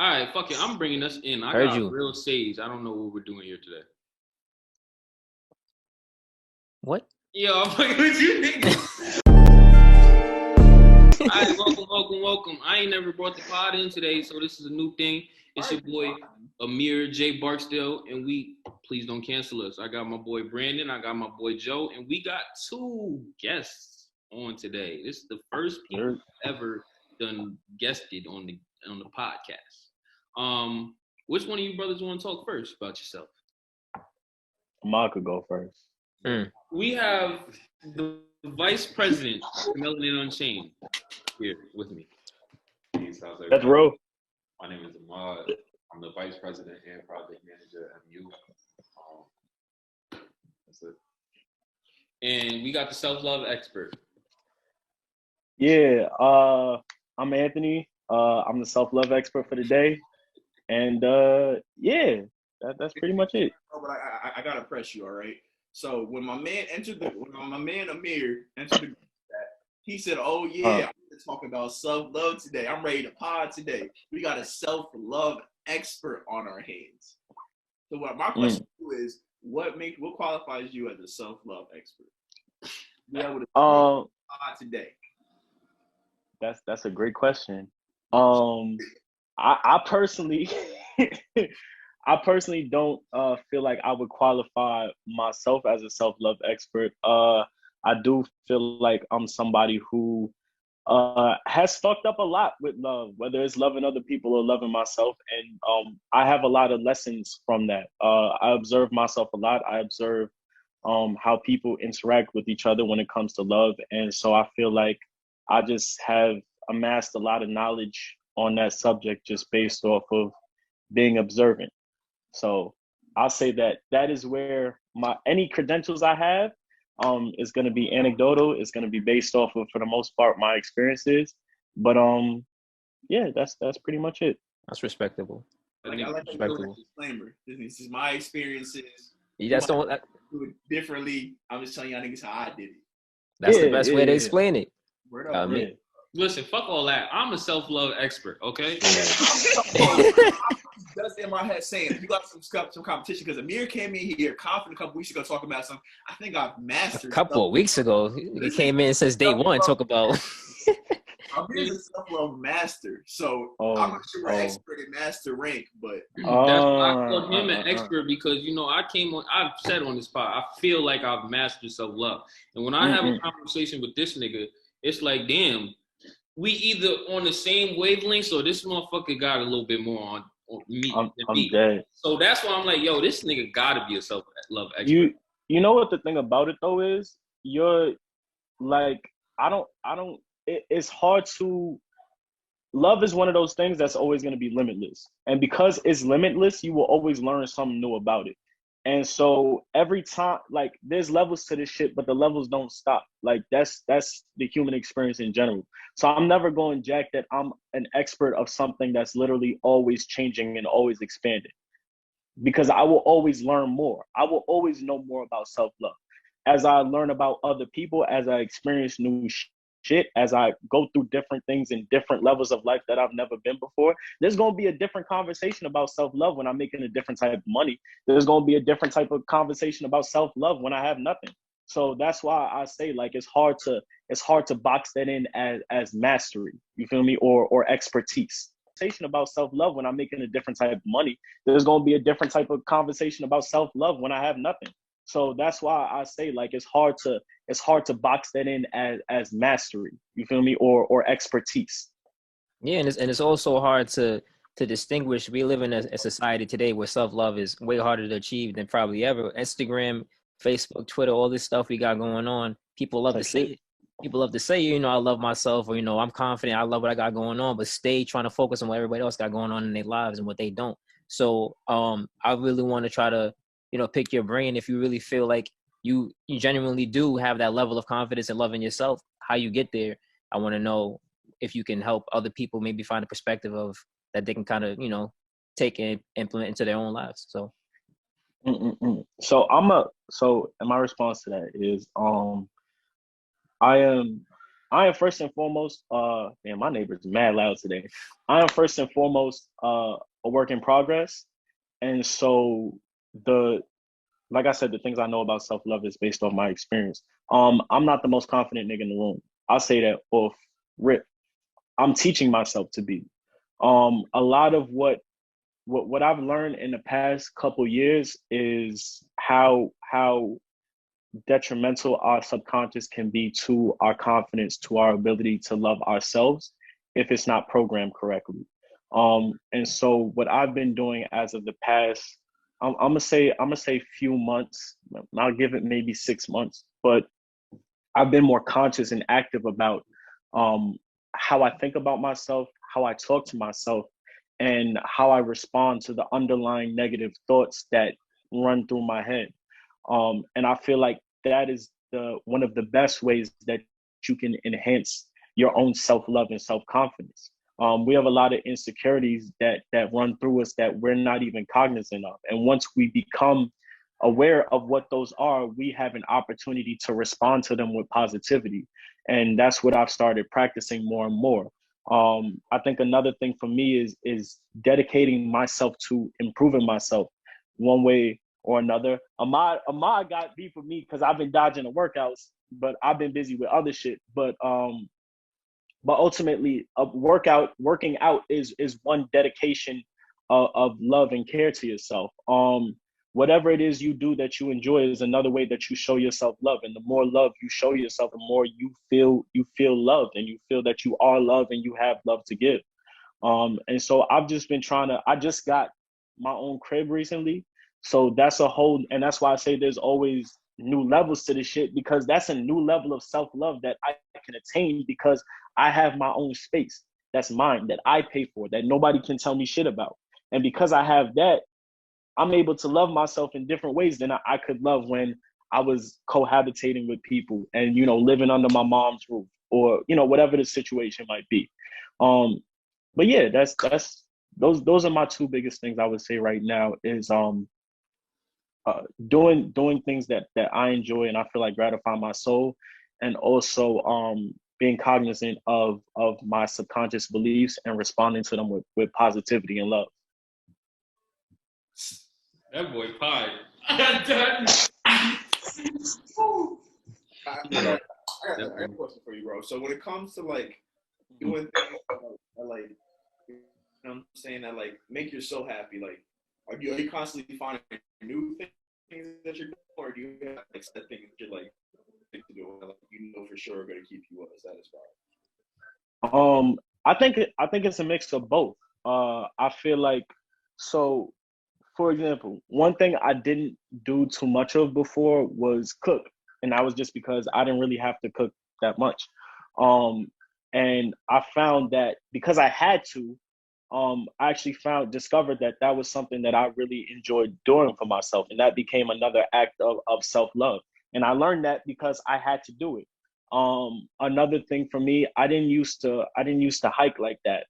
All right, fuck it. I'm bringing us in. I Heard got you. real sage. I don't know what we're doing here today. What? Yo, I'm fucking with you, nigga. All right, welcome. I ain't never brought the pod in today, so this is a new thing. It's your boy Amir J. Barksdale, and please don't cancel us. I got my boy Brandon, I got my boy Joe, and we got two guests on today. This is the first people ever done guested on the podcast. Which one of you brothers want to talk first about yourself? Ahmad could go first. We have the vice president of Melanin Unchained here with me. That's Ro. My name is Ahmad. I'm the vice president and project manager at MU. That's it. And we got the self-love expert. Yeah, I'm Anthony. I'm the self-love expert for the day. And yeah, that's pretty much it. Oh, but I gotta press you, all right? So when my man Amir entered the group chat, he said, "Oh yeah, I'm gonna talk about self-love today. I'm ready to pod today. We got a self-love expert on our hands." So what my question to you is, what qualifies you as a self-love expert? Yeah, with a pod today. That's a great question. I personally I personally don't feel like I would qualify myself as a self-love expert. I do feel like I'm somebody who has fucked up a lot with love, whether it's loving other people or loving myself. And I have a lot of lessons from that. I observe myself a lot. I observe how people interact with each other when it comes to love. And so I feel like I just have amassed a lot of knowledge on that subject just based off of being observant. So I'll say that is where any credentials I have is going to be anecdotal. It's going to be based off of, for the most part, my experiences. But yeah, that's pretty much it. That's respectable. I like respectable. Disclaimer. This is my experiences. You just don't do it differently. I'm just telling y'all niggas how I did it. That's the best way to explain it. Word up, man. Listen, fuck all that. I'm a self-love expert, okay? That's in my head saying, you got some competition, because Amir came in here confident a couple weeks ago talking about something. I think I've mastered. A couple of weeks ago, he came in since day one talk about. Amir's a self-love master, so I'm not sure we're expert in master rank, but that's why I called him an expert, because I've said on this pod, I feel like I've mastered self-love, and when I have a conversation with this nigga, it's like, damn, we either on the same wavelength, or this motherfucker got a little bit more on me than me. Dead. So that's why I'm like, yo, this nigga gotta be a self-love expert. You know what the thing about it though is? You're like, it's hard to, love is one of those things that's always going to be limitless. And because it's limitless, you will always learn something new about it. And so every time, like, there's levels to this shit, but the levels don't stop. Like, that's the human experience in general. So I'm never going jack that I'm an expert of something that's literally always changing and always expanding, because I will always learn more. I will always know more about self-love. As I learn about other people, as I experience new shit, as I go through different things in different levels of life that I've never been before, there's going to be a different conversation about self-love when I'm making a different type of money. There's going to be a different type of conversation about self-love when I have nothing. So that's why I say, like, it's hard to box that in as mastery, you feel me, or expertise. Conversation about self-love when I'm making a different type of money. There's going to be a different type of conversation about self-love when I have nothing. So that's why I say, like, it's hard to box that in as mastery, you feel me, or expertise. Yeah, and it's also hard to distinguish. We live in a society today where self-love is way harder to achieve than probably ever. Instagram, Facebook, Twitter, all this stuff we got going on, people love to say it. People love to say, you know, I love myself, or, you know, I'm confident, I love what I got going on, but stay trying to focus on what everybody else got going on in their lives and what they don't. So I really want to try to, you know, pick your brain if you really feel like you genuinely do have that level of confidence and loving yourself, how you get there. I want to know if you can help other people maybe find a perspective of that they can kind of, you know, take and implement into their own lives. So. So my response to that is, I am I am first and foremost, man, my neighbor's mad loud today. I am first and foremost a work in progress. And so the like I said, the things I know about self-love is based off my experience. I'm not the most confident nigga in the room. I'll say that off rip. I'm teaching myself to be. A lot of what I've learned in the past couple years is how detrimental our subconscious can be to our confidence, to our ability to love ourselves if it's not programmed correctly. And so what I've been doing as of the past, I'm gonna say few months. I'll give it maybe 6 months, but I've been more conscious and active about um, how I think about myself, how I talk to myself, and how I respond to the underlying negative thoughts that run through my head. And I feel like that is the one of the best ways that you can enhance your own self-love and self-confidence. We have a lot of insecurities that run through us that we're not even cognizant of. And once we become aware of what those are, we have an opportunity to respond to them with positivity. And that's what I've started practicing more and more. I think another thing for me is dedicating myself to improving myself one way or another. Ahmad got beef with me because I've been dodging the workouts, but I've been busy with other shit. But ultimately, working out is one dedication of love and care to yourself. Whatever it is you do that you enjoy is another way that you show yourself love. And the more love you show yourself, the more you feel loved and you feel that you are loved and you have love to give. And so I've just been I just got my own crib recently. So that's a whole, and that's why I say there's always new levels to this shit, because that's a new level of self-love that I can attain because I have my own space that's mine, that I pay for, that nobody can tell me shit about. And because I have that, I'm able to love myself in different ways than I could love when I was cohabitating with people and, living under my mom's roof or, whatever the situation might be. But yeah, those are my two biggest things I would say right now is doing things that I enjoy and I feel like gratify my soul, and also being cognizant of my subconscious beliefs and responding to them with positivity and love. That boy pie. I got a question for you, bro. So when it comes to like doing things that like, I'm saying that like make you so happy, like are you constantly finding new things that you're doing, or do you have like set things that you're like to do, like for sure are going to keep you satisfied? I think it's a mix of both. I feel like, so for example, one thing I didn't do too much of before was cook, and that was just because I didn't really have to cook that much. Um, and I found that because I had to, I actually discovered that was something that I really enjoyed doing for myself, and that became another act of self love. And I learned that because I had to do it. Another thing for me, I didn't used to hike like that.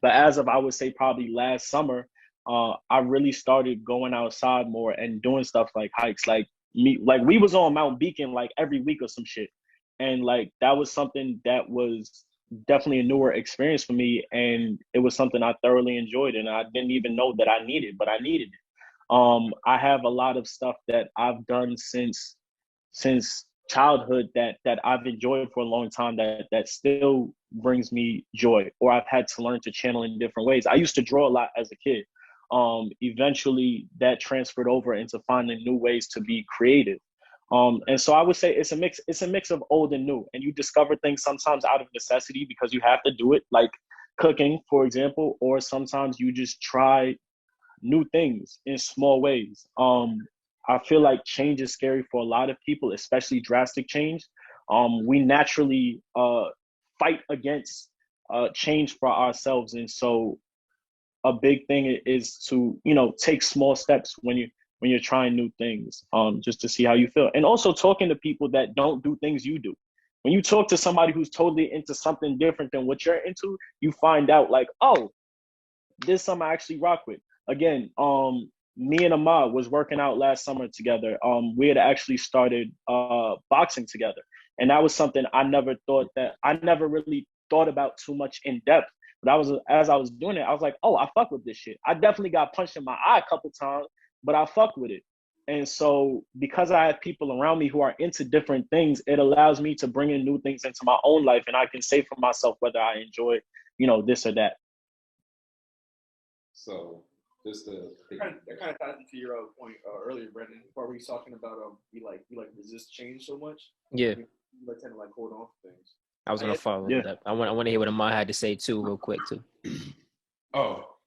But as of I would say probably last summer, I really started going outside more and doing stuff like hikes. Like we was on Mount Beacon like every week or some shit, and like that was something that was definitely a newer experience for me, and it was something I thoroughly enjoyed, and I didn't even know that I needed, but I needed it. I have a lot of stuff that I've done since childhood that I've enjoyed for a long time that still brings me joy, or I've had to learn to channel in different ways. I used to draw a lot as a kid. Eventually that transferred over into finding new ways to be creative. And so I would say it's a mix of old and new. And you discover things sometimes out of necessity because you have to do it, like cooking, for example, or sometimes you just try new things in small ways. I feel like change is scary for a lot of people, especially drastic change. We naturally fight against change for ourselves, and so a big thing is to take small steps when you're trying new things, just to see how you feel, and also talking to people that don't do things you do. When you talk to somebody who's totally into something different than what you're into, you find out like, oh, this is something I actually rock with. Again, me and Ahmad was working out last summer together. We had actually started boxing together, And that was something I never really thought about too much in depth. But as I was doing it, I was like, oh, I fuck with this shit. I definitely got punched in my eye a couple times, but I fuck with it. And so because I have people around me who are into different things, it allows me to bring in new things into my own life, and I can say for myself whether I enjoy, this or that. So just to That kind of ties into your point earlier, Brendan, where we was talking about we resist change so much. Yeah, We tend to hold on to things. I was gonna follow Yeah. that. I want to hear what Ahmad had to say too, real quick too. Oh,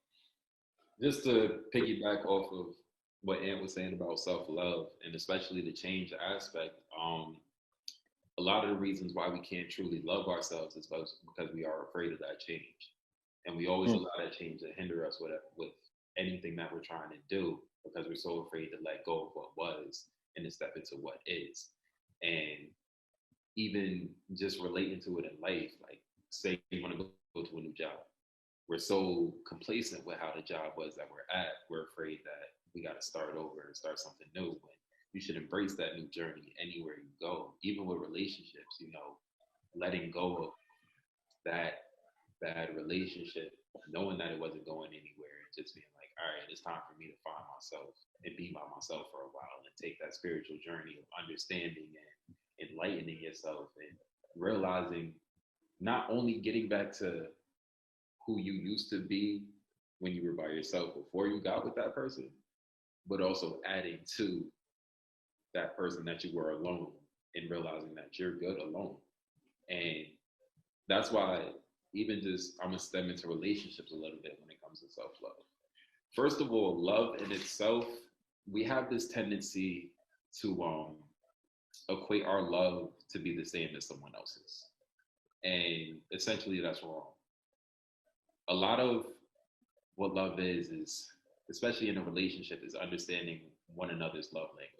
just to piggyback off of what Ant was saying about self-love, and especially the change aspect, a lot of the reasons why we can't truly love ourselves is because we are afraid of that change. And we always allow that change to hinder us with anything that we're trying to do, because we're so afraid to let go of what was and to step into what is. And even just relating to it in life, like say you want to go to a new job. We're so complacent with how the job was that we're at. We're afraid that we got to start over and start something new. When you should embrace that new journey anywhere you go, even with relationships, letting go of that bad relationship, knowing that it wasn't going anywhere, and just being like, all right, it's time for me to find myself and be by myself for a while and take that spiritual journey of understanding and enlightening yourself and realizing not only getting back to who you used to be when you were by yourself before you got with that person, but also adding to that person that you were alone and realizing that you're good alone. And that's why even just, I'm gonna step into relationships a little bit when it comes to self-love. First of all, love in itself, we have this tendency to equate our love to be the same as someone else's. And essentially that's wrong. A lot of what love is, especially in a relationship, is understanding one another's love language.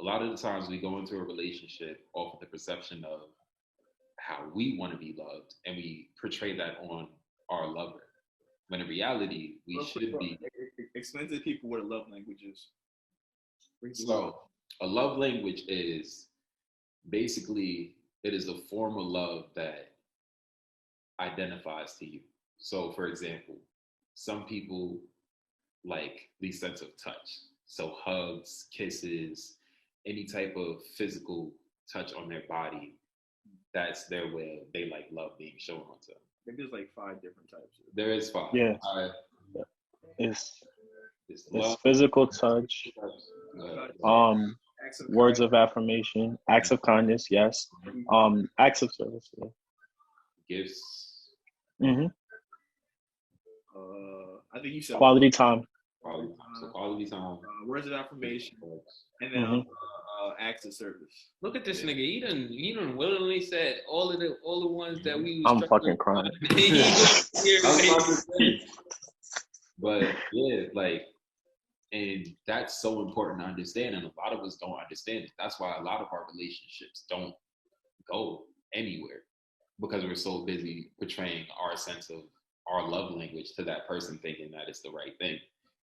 A lot of the times we go into a relationship off of the perception of how we want to be loved, and we portray that on our lover. When in reality, we should be. Explain to people what a love language is. So, a love language is basically, it is a form of love that identifies to you. So, for example, some people like the sense of touch. So, hugs, kisses, any type of physical touch on their body, that's their way of, they like love being shown onto them. Maybe there's like 5 different types. There is 5. Yeah. It's It's physical touch, words of affirmation, acts of kindness, yes, acts of service, yeah. Gifts. Mm-hmm. I think you said quality time. So quality time. Words of affirmation, and then acts of service. Look at this nigga. He done willingly said all the ones that we. I'm fucking crying. But yeah, like, and that's so important to understand, and a lot of us don't understand it. That's why a lot of our relationships don't go anywhere, because we're so busy portraying our sense of our love language to that person, thinking that it's the right thing.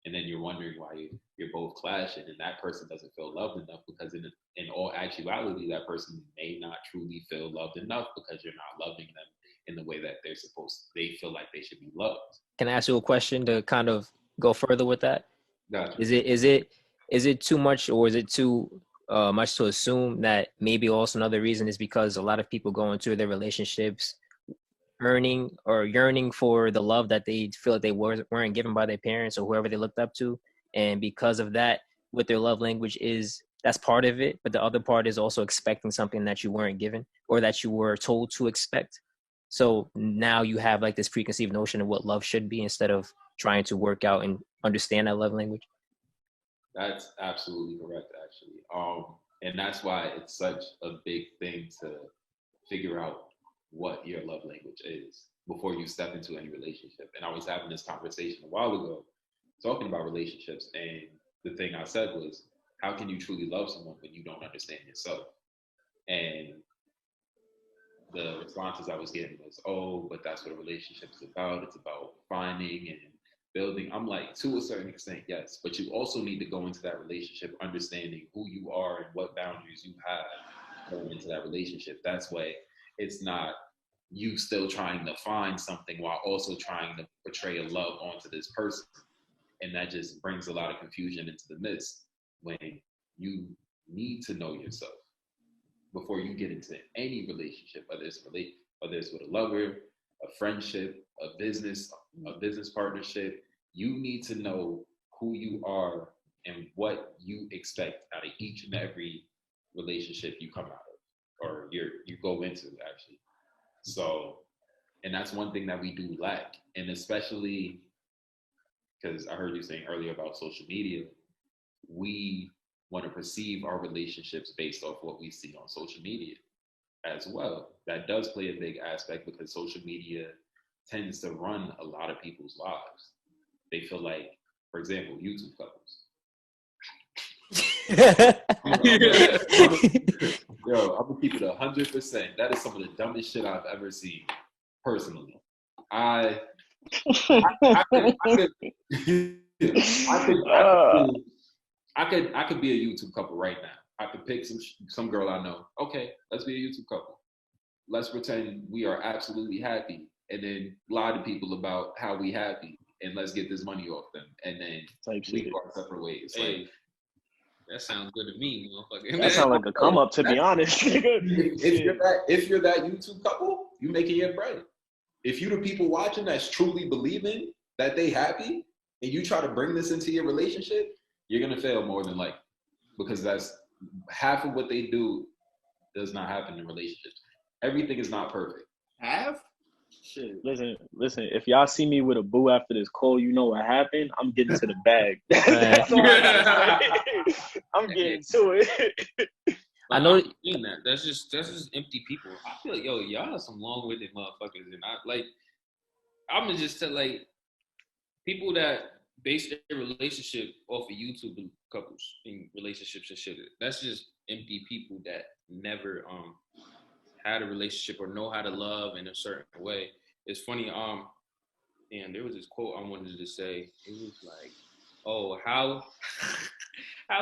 And then you're wondering why you're both clashing, and that person doesn't feel loved enough, because in all actuality, that person may not truly feel loved enough, because you're not loving them in the way that they feel like they should be loved. Can I ask you a question to kind of go further with that? Gotcha. Is it too much, or is it too much to assume that maybe also another reason is because a lot of people go into their relationships earning or yearning for the love that they feel like they weren't given by their parents or whoever they looked up to, and because of that, what their love language is, that's part of it, but the other part is also expecting something that you weren't given or that you were told to expect. So now you have like this preconceived notion of what love should be instead of trying to work out and understand that love language. That's absolutely correct, actually. And that's why it's such a big thing to figure out what your love language is before you step into any relationship. And I was having this conversation a while ago talking about relationships, and the thing I said was, how can you truly love someone when you don't understand yourself? And the responses I was getting was, oh, but that's what a relationship is about. It's about finding and building. I'm like, to a certain extent, yes, but you also need to go into that relationship understanding who you are and what boundaries you have going into that relationship. That's why it's not you still trying to find something while also trying to portray a love onto this person. And that just brings a lot of confusion into the midst when you need to know yourself before you get into any relationship, whether it's with a lover, a friendship, a business partnership. You need to know who you are and what you expect out of each and every relationship you come out of, or you go into actually. So, and that's one thing that we do lack, and especially because I heard you saying earlier about social media, we want to perceive our relationships based off what we see on social media as well. That does play a big aspect because social media tends to run a lot of people's lives. They feel like, for example, YouTube couples. Yo, I'm gonna keep it 100%. That is some of the dumbest shit I've ever seen, personally. I could be a YouTube couple right now. I could pick some girl I know. Okay, let's be a YouTube couple. Let's pretend we are absolutely happy, and then lie to people about how we happy, and let's get this money off them, and then we go our separate ways. Hey, like, that sounds good to me, motherfucker. That sounds like a come up, to be honest. if you're that YouTube couple, you making your bread. If you the people watching that's truly believing that they happy, and you try to bring this into your relationship, you're gonna fail more than likely, because that's half of what they do does not happen in relationships. Everything is not perfect. Half? Shit. Listen. If y'all see me with a boo after this call, you know what happened. I'm getting to the bag. That's all I gotta say. I'm getting to it. I know. That's just empty people. I feel like, yo, y'all are some long-winded motherfuckers, and I'm gonna just tell like people that base their relationship off of YouTube couples and relationships and shit. That's just empty people that never had a relationship or know how to love in a certain way. It's funny. And there was this quote I wanted to say. It was like, "Oh, how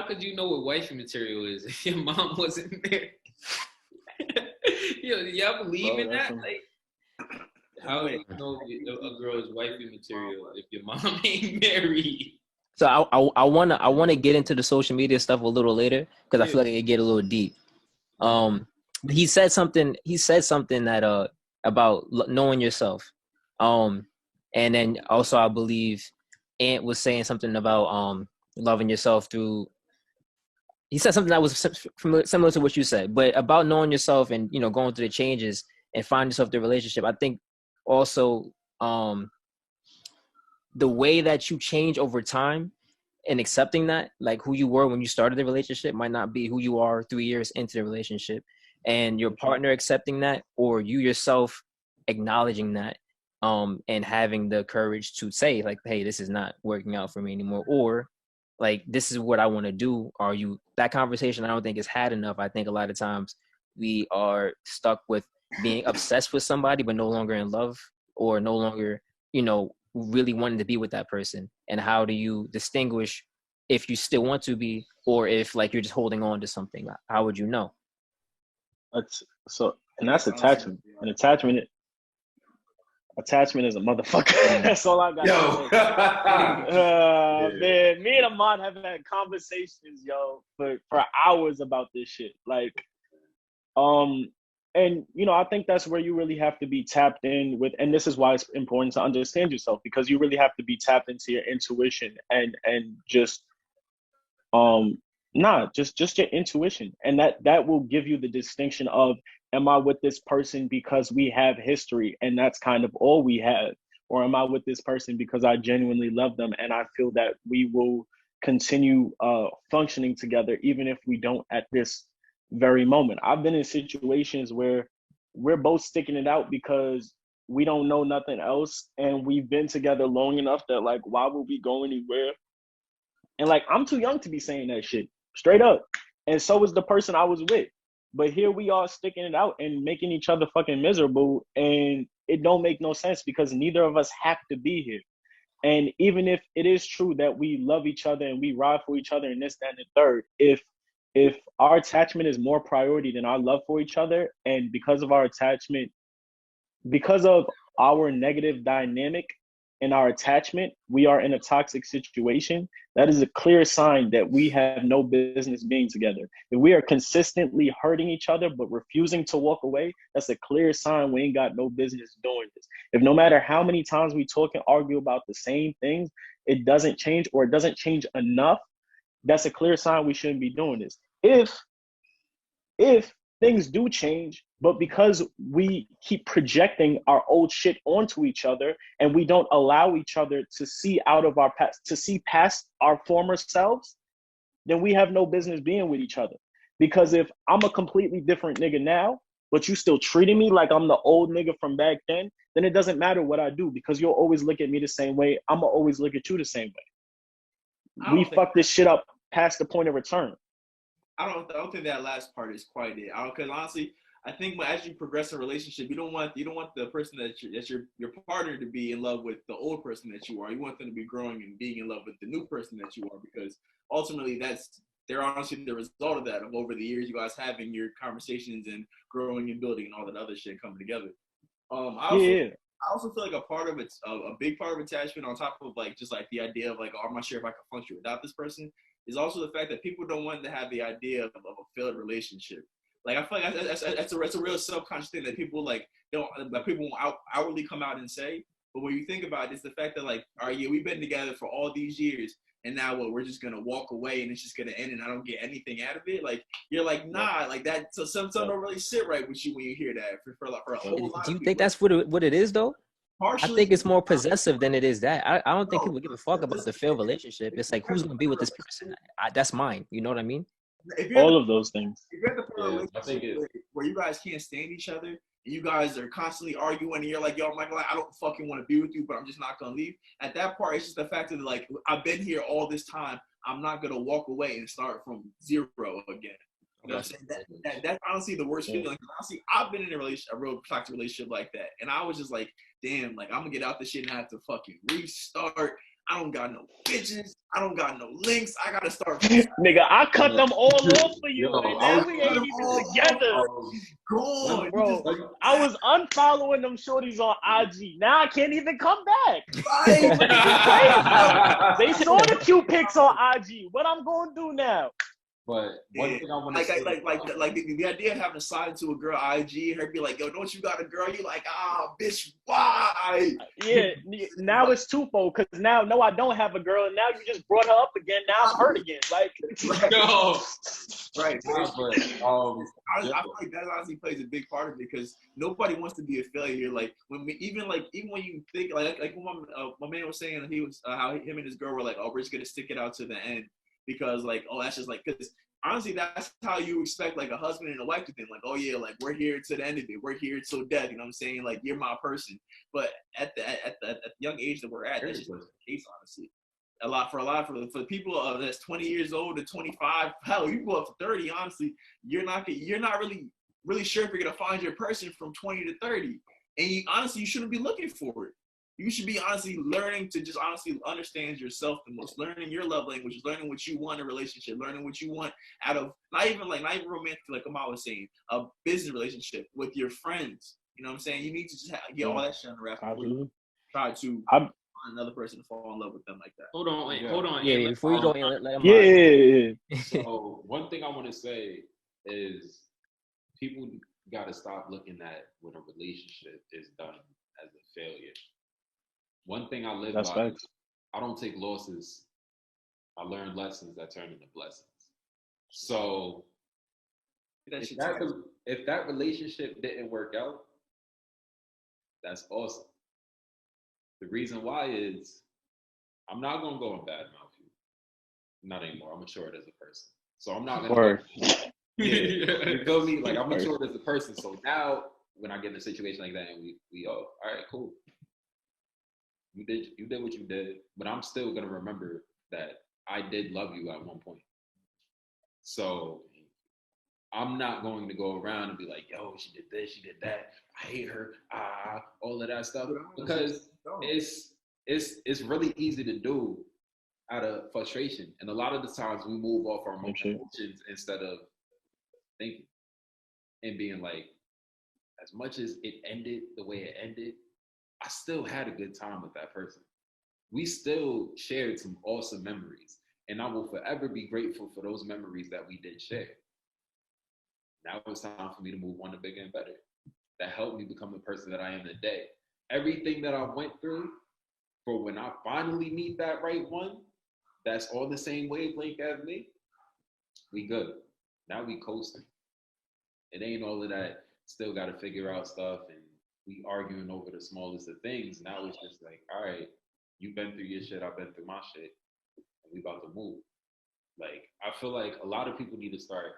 could you know what wifey material is if your mom wasn't there?" Y'all believe in that? Like, how do you know a girl is wifey material if your mom ain't married? So I wanna get into the social media stuff a little later because I feel like it get a little deep. He said something that about knowing yourself. And then also I believe Ant was saying something about loving yourself through. He said something that was similar to what you said, but about knowing yourself and going through the changes and finding yourself through the relationship. I think also the way that you change over time and accepting that, like who you were when you started the relationship might not be who you are 3 years into the relationship, and your partner accepting that, or you yourself acknowledging that, and having the courage to say like, hey, this is not working out for me anymore, or like, this is what I want to do. That conversation I don't think is had enough. I think a lot of times we are stuck with being obsessed with somebody but no longer in love, or no longer really wanting to be with that person. And how do you distinguish if you still want to be, or if like you're just holding on to something? How would you know? That's attachment. And attachment is a motherfucker. That's all I got to say. Man, me and Ahmad have had conversations, for hours about this shit. Like, and I think that's where you really have to be tapped in with, and this is why it's important to understand yourself, because you really have to be tapped into your intuition and just just your intuition, and that will give you the distinction of, am I with this person because we have history and that's kind of all we have, or am I with this person because I genuinely love them and I feel that we will continue functioning together even if we don't at this very moment. I've been in situations where we're both sticking it out because we don't know nothing else, and we've been together long enough that like, why would we go anywhere? And like, I'm too young to be saying that shit, straight up. And so is the person I was with. But here we are sticking it out and making each other fucking miserable, and it don't make no sense because neither of us have to be here. And even if it is true that we love each other and we ride for each other and this, that, and the third, if if our attachment is more priority than our love for each other, and because of our attachment, because of our negative dynamic and our attachment, we are in a toxic situation, that is a clear sign that we have no business being together. If we are consistently hurting each other but refusing to walk away, that's a clear sign we ain't got no business doing this. If no matter how many times we talk and argue about the same things, it doesn't change, or it doesn't change enough, that's a clear sign we shouldn't be doing this. If things do change, but because we keep projecting our old shit onto each other and we don't allow each other to see out of our past, to see past our former selves, then we have no business being with each other. Because if I'm a completely different nigga now, but you still treating me like I'm the old nigga from back then it doesn't matter what I do, because you'll always look at me the same way. I'm gonna always look at you the same way. We fuck this shit up past the point of return. I don't think that last part is quite it. Because honestly, I think as you progress in a relationship, you don't want the person that's your partner to be in love with the old person that you are. You want them to be growing and being in love with the new person that you are, because ultimately they're honestly the result of that, of over the years you guys having your conversations and growing and building and all that other shit coming together. I also feel like a big part of attachment, on top of like just like the idea of like, oh, I'm not sure if I can function without this person, is also the fact that people don't want to have the idea of a failed relationship. Like I feel like that's a real subconscious thing that people people won't outwardly come out and say. But when you think about it, it's the fact that like, all right, yeah, we've been together for all these years, and now we're just gonna walk away and it's just gonna end and I don't get anything out of it. Like you're like, nah, like that. So some don't really sit right with you when you hear that for a whole lot. Do you think that's what it is though? Partially, I think it's more possessive than it is that. I don't think people give a fuck about the failed relationship. It's like, who's gonna be with this person? That's mine. You know what I mean? All of those things. If you're at the point of relationship where you guys can't stand each other and you guys are constantly arguing and you're like, yo, Michael, I don't fucking want to be with you, but I'm just not gonna leave. At that part, it's just the fact that like, I've been here all this time. I'm not gonna walk away and start from zero again. You know what I'm saying? That's honestly the worst feeling. Honestly, I've been in a real toxic relationship like that. And I was just like, damn, like I'm gonna get out this shit and I have to fucking restart. I don't got no bitches. I don't got no links. I gotta start. Nigga, I cut them all off for you. And now we ain't even together. Gone. Bro, I was unfollowing them shorties on IG. Now I can't even come back. They saw the cute pics on IG. What I'm gonna do now? But one thing I want to say, like the idea of having to slide into a girl IG, her be like, yo, don't you got a girl? You like, bitch, why? Yeah, now it's twofold, because now, no, I don't have a girl, and now you just brought her up again. Now I'm hurt again. Like, no. Right. but, I feel like that honestly plays a big part of it, because nobody wants to be a failure. Like even when you think like when my man was saying he was how him and his girl were like, oh, we're just gonna stick it out to the end. Because like, oh, that's just like, because honestly, that's how you expect like a husband and a wife to think. Like, oh yeah, like we're here to the end of it. We're here till death. You know what I'm saying? Like you're my person. But at the young age that we're at, that's just not the case, honestly. For the people that's 20 years old to 25, hell, you go up to 30. Honestly, you're not really sure if you're gonna find your person from 20 to 30, and you shouldn't be looking for it. You should be honestly learning to just honestly understand yourself the most, learning your love language, learning what you want in a relationship, learning what you want out of not even romantic, like Ahmad was saying, a business relationship with your friends. You know what I'm saying? You need to just get all that shit on the wrap. Try to find another person to fall in love with them like that. Hold on. Yeah, before you go, let him. Yeah. So one thing I want to say is people got to stop looking at when a relationship is done as a failure. One thing I live by is I don't take losses. I learn lessons that turn into blessings. So if that relationship didn't work out, that's awesome. The reason why is I'm not going to go and badmouth you. Not anymore. I'm matured as a person. So I'm not going to. You feel me? Like I'm matured as a person. So now when I get in a situation like that and we all right, cool. You did what you did, but I'm still gonna remember that I did love you at one point. So I'm not going to go around and be like, yo, she did this, she did that, I hate her, all of that stuff, because it's really easy to do out of frustration. And a lot of the times we move off our emotions instead of thinking and being like, as much as it ended the way it ended, I still had a good time with that person. We still shared some awesome memories. And I will forever be grateful for those memories that we did share. Now it's time for me to move on to bigger and better. That helped me become the person that I am today. Everything that I went through, for when I finally meet that right one, that's on the same wavelength as me, we good. Now we coasting. It ain't all of that, still got to figure out stuff and we arguing over the smallest of things. Now it's just like, all right, you've been through your shit, I've been through my shit, and we about to move. Like, I feel like a lot of people need to start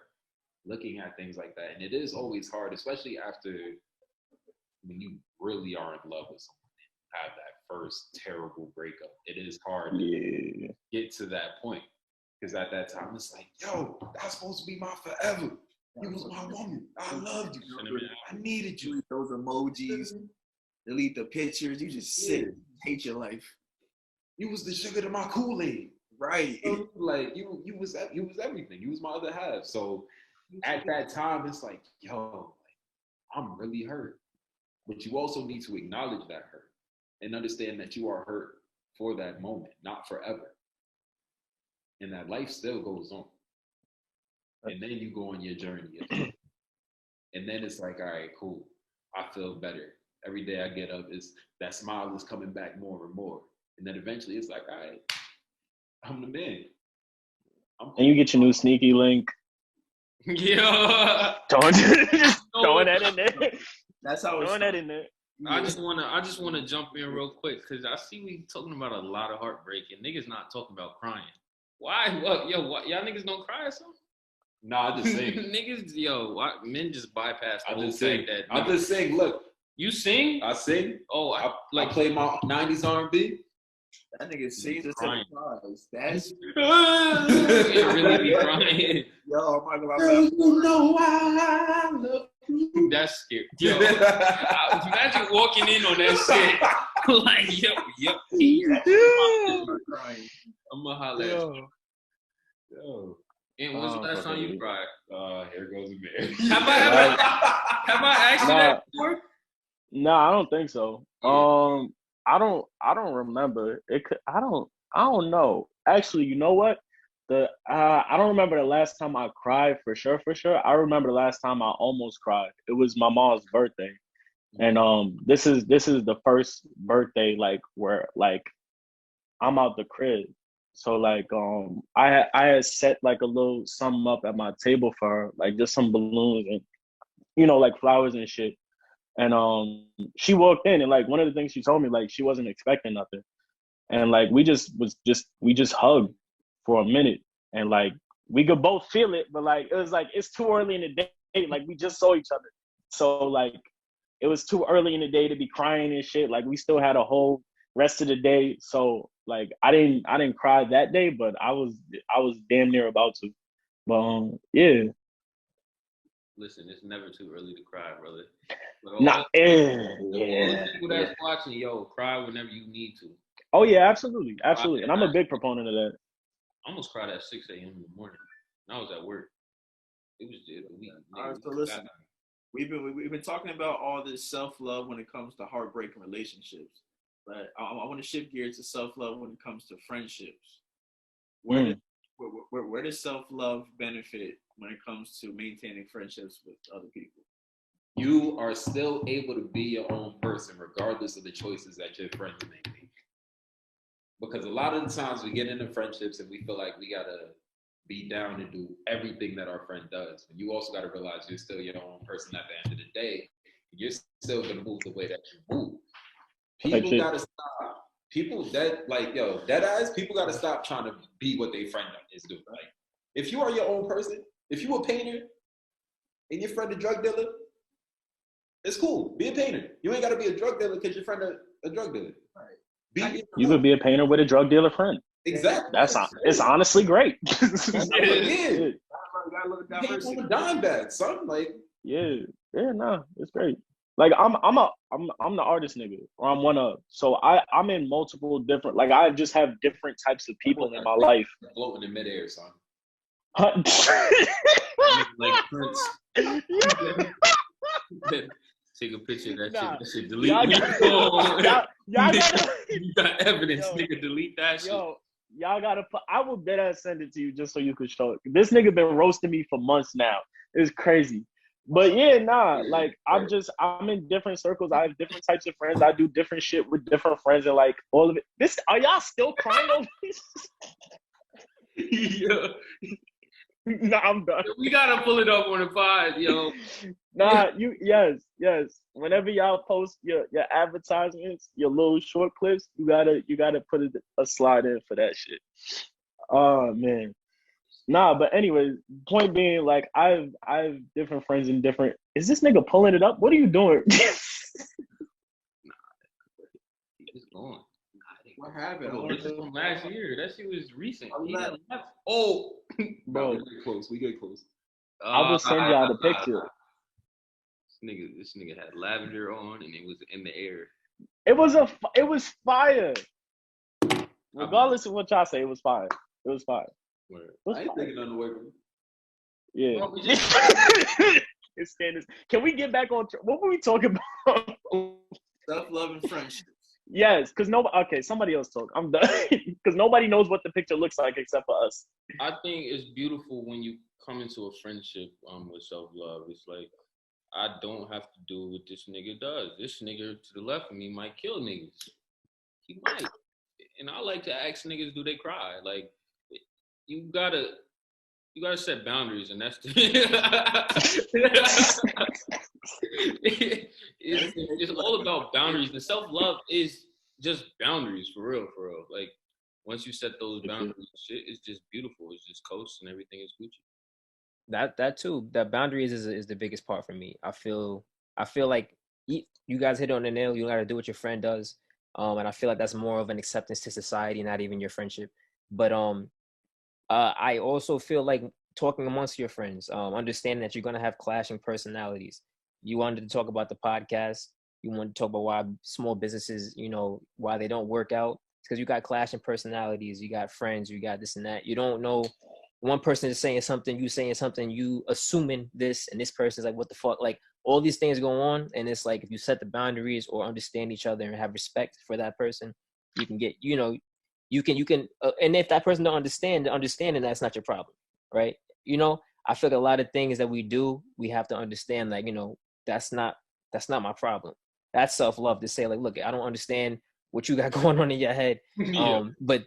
looking at things like that. And it is always hard, especially after when you really are in love with someone and have that first terrible breakup. It is hard to get to that point. Because at that time, it's like, yo, that's supposed to be my forever. You was my woman. I loved you. I needed you. Those emojis, delete the pictures. You just sit, hate your life. You was the sugar to my Kool-Aid. Right. Like you was everything. You was my other half. So at that time, it's like, yo, I'm really hurt. But you also need to acknowledge that hurt and understand that you are hurt for that moment, not forever. And that life still goes on. And then you go on your journey. And then it's like, all right, cool. I feel better. Every day I get up, that smile is coming back more and more. And then eventually it's like, all right, I'm the man. And you get your new sneaky link. Yeah. Throwing that in there. That's how it's throwing that in there. I just wanna jump in real quick because I see we talking about a lot of heartbreak and niggas not talking about crying. Why? What? Yo, what? Y'all niggas don't cry or something? Nah, I just sing. Niggas, men just bypass the I whole just fact sing. that I just sing. Look, you sing. I sing. Oh, I play my '90s R&B. That nigga sings instead of cries. That's it really be crying. yo, I'm not Girl, you know I love you. That's scary. Yo, imagine walking in on that shit. Like, I'm gonna holler at you. Yo. And when's the last time you cried? Here goes Amir. Have I asked you that before? No, I don't think so. I don't remember. I don't know. Actually, you know what? I don't remember the last time I cried for sure. I remember the last time I almost cried. It was my mom's birthday. And this is the first birthday like where like I'm out the crib. So like I had set like a little something up at my table for her, like just some balloons and like flowers and shit. And she walked in and like one of the things she told me, like she wasn't expecting nothing. And like we just hugged for a minute and like we could both feel it, but like it was like it's too early in the day, like we just saw each other. So like it was too early in the day to be crying and shit. Like we still had a whole rest of the day. So like I didn't cry that day, but I was damn near about to. But yeah. Listen, it's never too early to cry, brother. People that's watching, cry whenever you need to. Oh yeah, absolutely. And I'm a big proponent of that. I almost cried at 6 a.m. in the morning. I was at work. It was just a week. All right, so listen, we've been talking about all this self-love when it comes to heartbreaking relationships, but I want to shift gears to self-love when it comes to friendships. Where does self-love benefit when it comes to maintaining friendships with other people? You are still able to be your own person regardless of the choices that your friends make. Because a lot of the times we get into friendships and we feel like we gotta be down and do everything that our friend does. And you also gotta realize you're still your own person at the end of the day. You're still gonna move the way that you move. People gotta stop. People dead eyes, people gotta stop trying to be what their friend is doing. Like, if you are your own person, if you a painter and your friend a drug dealer, it's cool. Be a painter. You ain't gotta be a drug dealer because your friend a drug dealer. Right. You could be a painter with a drug dealer friend. Exactly. It's honestly great. You paint on a dime bag, son. Like no, it's great. Like I'm the artist nigga, or I'm one of. So I'm in multiple different. Like I just have different types of people in my life. Floating in midair, son. Like Prince. Take a picture of that Nah, shit. That shit delete. Y'all gotta, You got evidence, yo, nigga. Delete that shit. yo, y'all gotta put. I will dead send it to you just so you could show it. This nigga been roasting me for months now. It's crazy. But yeah, nah, like I'm in different circles. I have different types of friends. I do different shit with different friends, and like all of it. Are y'all still crying over this? Yeah. Nah, I'm done. We gotta pull it up on the pod, yo. Nah, yes. Whenever y'all post your advertisements, your little short clips, you gotta put a slide in for that shit. Oh man. Nah, but anyway, point being, like I've different friends in different. Is this nigga pulling it up? What are you doing? It's gone. What happened? This is from last year. That shit was recent. I'm He not- didn't left. Oh, Bro, We get close. We get close. I will send y'all the picture. This nigga had lavender on, and it was in the air. It was fire. Regardless of what y'all say, it was fire. It was fire. Word. It was I ain't fire. taking nothing away from you. Yeah. Well, we just- It's standards. Can we get back on? What were we talking about? Self-love and friendship. Yes, because nobody. Okay, somebody else talk. I'm done. Because nobody knows what the picture looks like except for us. I think it's beautiful when you come into a friendship with self-love. It's like, I don't have to do what this nigga does. This nigga to the left of me might kill niggas. He might. And I like to ask niggas, do they cry? Like, you gotta set boundaries, and that's it's all about boundaries. The self-love is just boundaries, for real. Like, once you set those boundaries, shit is just beautiful. It's just coast and everything is Gucci. That too. That boundaries is the biggest part for me. I feel like you guys hit on the nail. You gotta do what your friend does, and I feel like that's more of an acceptance to society, not even your friendship. But I also feel like talking amongst your friends, understanding that you're gonna have clashing personalities. You wanted to talk about the podcast. You wanted to talk about why small businesses, why they don't work out. It's because you got clashing personalities. You got friends. You got this and that. You don't know. One person is saying something, you saying something, you assuming this, and this person's like, what the fuck? Like, all these things go on, and it's like, if you set the boundaries or understand each other and have respect for that person, you can get, you can, and if that person don't understand, understanding that's not your problem, right? I feel like a lot of things that we do, we have to understand, like, that's not my problem. That's self-love to say, like, look, I don't understand what you got going on in your head, Yeah. but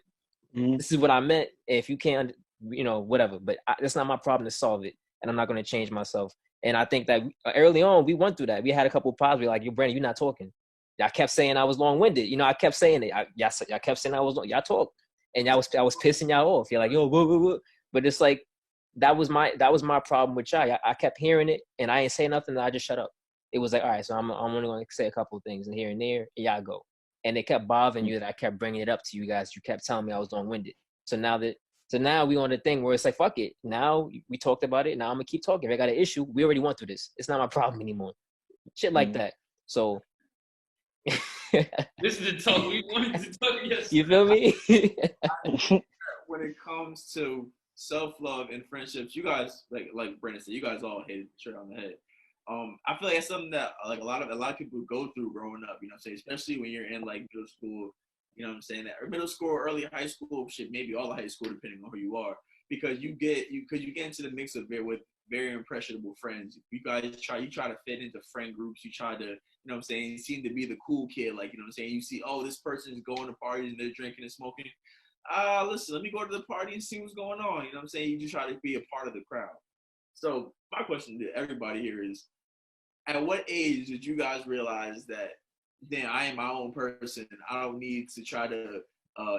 this is what I meant. If you can't, whatever, but that's not my problem to solve it, and I'm not going to change myself. And I think that early on we went through that. We had a couple of problems. We're like, yo, Brandon, you're not talking. Y'all kept saying I was long-winded. I kept saying it. Y'all kept saying I was long. Y'all talk, and I was pissing y'all off. You're like, yo, whoa, whoa, whoa. But it's like, that was my problem with y'all. I kept hearing it, and I ain't say nothing. And I just shut up. It was like, all right, so I'm only going to say a couple of things, and here and there, and y'all go. And it kept bothering you that I kept bringing it up to you guys. You kept telling me I was long-winded. So now we on the thing where it's like, fuck it. Now we talked about it. Now I'm gonna keep talking. If I got an issue, we already went through this. It's not my problem anymore. Shit like that. So This is the talk we wanted to talk yesterday. you feel me? When it comes to self-love and friendships, you guys, like Brandon said, you guys all hit it straight on the head. I feel like it's something that like a lot of people go through growing up, especially when you're in like middle school, that or middle school, or early high school, shit, maybe all of high school, depending on who you are, because you get into the mix of it with very impressionable friends. You try to fit into friend groups. You try to, you seem to be the cool kid, like, you see, oh, this person is going to parties and they're drinking and smoking. Listen, let me go to the party and see what's going on. You just try to be a part of the crowd. So my question to everybody here is, at what age did you guys realize that, then I am my own person, I don't need to try to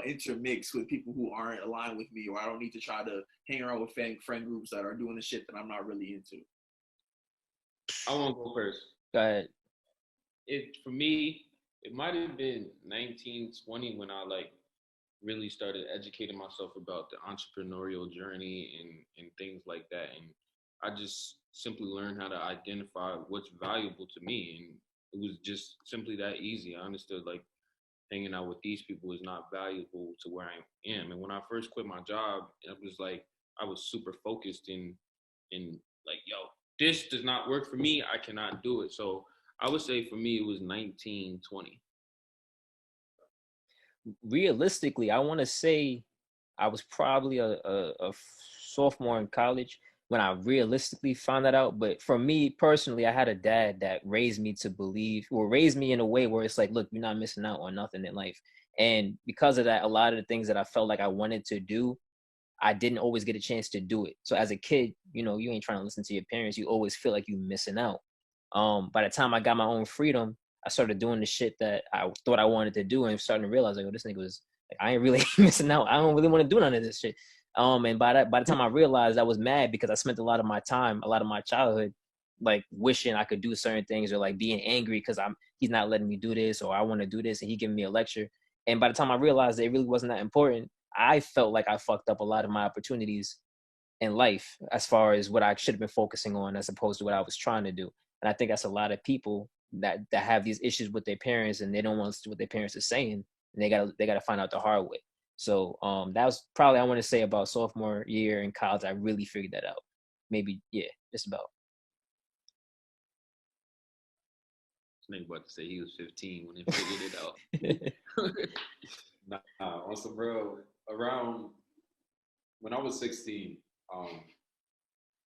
intermix with people who aren't aligned with me, or I don't need to try to hang around with friend groups that are doing the shit that I'm not really into? I want to go first. Go ahead. For me, it might have been 1920 when I like really started educating myself about the entrepreneurial journey and things like that. And I just simply learned how to identify what's valuable to me. And It was just simply that easy. I understood like hanging out with these people is not valuable to where I am. And when I first quit my job, it was like I was super focused in like, yo, this does not work for me. I cannot do it. So I would say for me it was 19, 20. Realistically, I want to say I was probably a sophomore in college when I realistically found that out. But for me personally, I had a dad that raised me to believe, or raised me in a way where it's like, look, you're not missing out on nothing in life. And because of that, a lot of the things that I felt like I wanted to do, I didn't always get a chance to do it. So as a kid, you know, you ain't trying to listen to your parents. You always feel like you're missing out. By the time I got my own freedom, I started doing the shit that I thought I wanted to do and starting to realize like, oh, this nigga was like, I ain't really missing out. I don't really want to do none of this shit. And by the time I realized, I was mad because I spent a lot of my time, a lot of my childhood, like wishing I could do certain things or like being angry because he's not letting me do this or I want to do this and he giving me a lecture. And by the time I realized that it really wasn't that important, I felt like I fucked up a lot of my opportunities in life as far as what I should have been focusing on as opposed to what I was trying to do. And I think that's a lot of people that have these issues with their parents and they don't want to do what their parents are saying, and they gotta find out the hard way. So that was probably, I want to say, about sophomore year in college I really figured that out. Maybe, yeah, just about. This nigga about to say he was 15 when he figured it out. Nah, on some real, around when I was 16,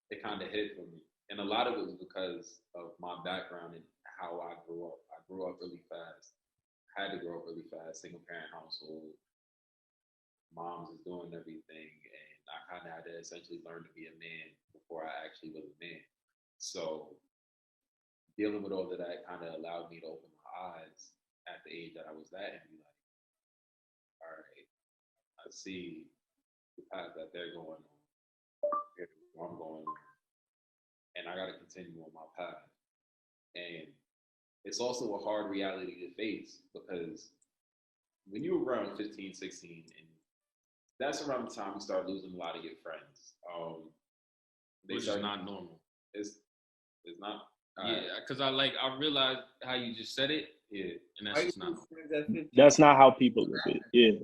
it kind of hit for me. And a lot of it was because of my background and how I grew up. I grew up really fast. Had to grow up really fast, single parent household. Moms is doing everything. And I kind of had to essentially learn to be a man before I actually was a man. So dealing with all of that kind of allowed me to open my eyes at the age that I was at and be like, all right, I see the path that they're going on. Here's where I'm going on. And I got to continue on my path. And it's also a hard reality to face because when you're around 15, 16, and that's around the time you start losing a lot of your friends. Which is not normal. It's not. Yeah, because I realized how you just said it. Yeah. And that's just not normal. That's not how people look at it. Yeah.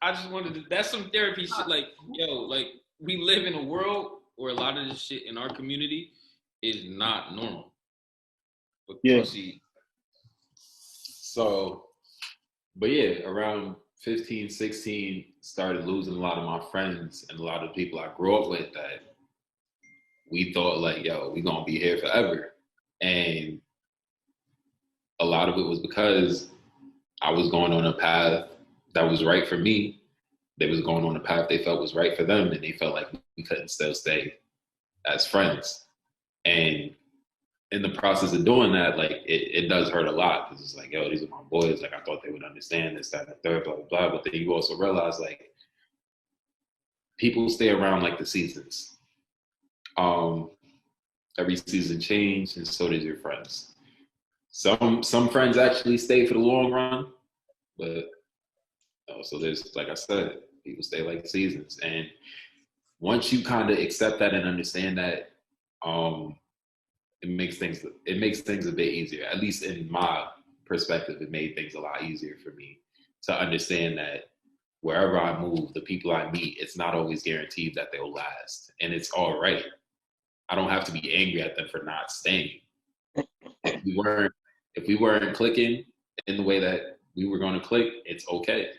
I just wanted to, that's some therapy shit. Like, yo, like we live in a world where a lot of this shit in our community is not normal. But yeah. So, but yeah, around 15, 16, started losing a lot of my friends and a lot of people I grew up with that we thought like, yo, we gonna be here forever. And a lot of it was because I was going on a path that was right for me. They was going on a path they felt was right for them, and they felt like we couldn't still stay as friends. And in the process of doing that, like it does hurt a lot because it's like, yo, these are my boys. Like I thought they would understand this, that, and the third, blah, blah, blah. But then you also realize like people stay around like the seasons. Every season changes, and so does your friends. Some friends actually stay for the long run, but so there's, like I said, people stay like seasons. And once you kind of accept that and understand that, it makes things a bit easier. At least in my perspective, it made things a lot easier for me to understand that wherever I move, the people I meet, it's not always guaranteed that they'll last, and it's all right. I don't have to be angry at them for not staying. If we weren't clicking in the way that we were going to click, it's okay.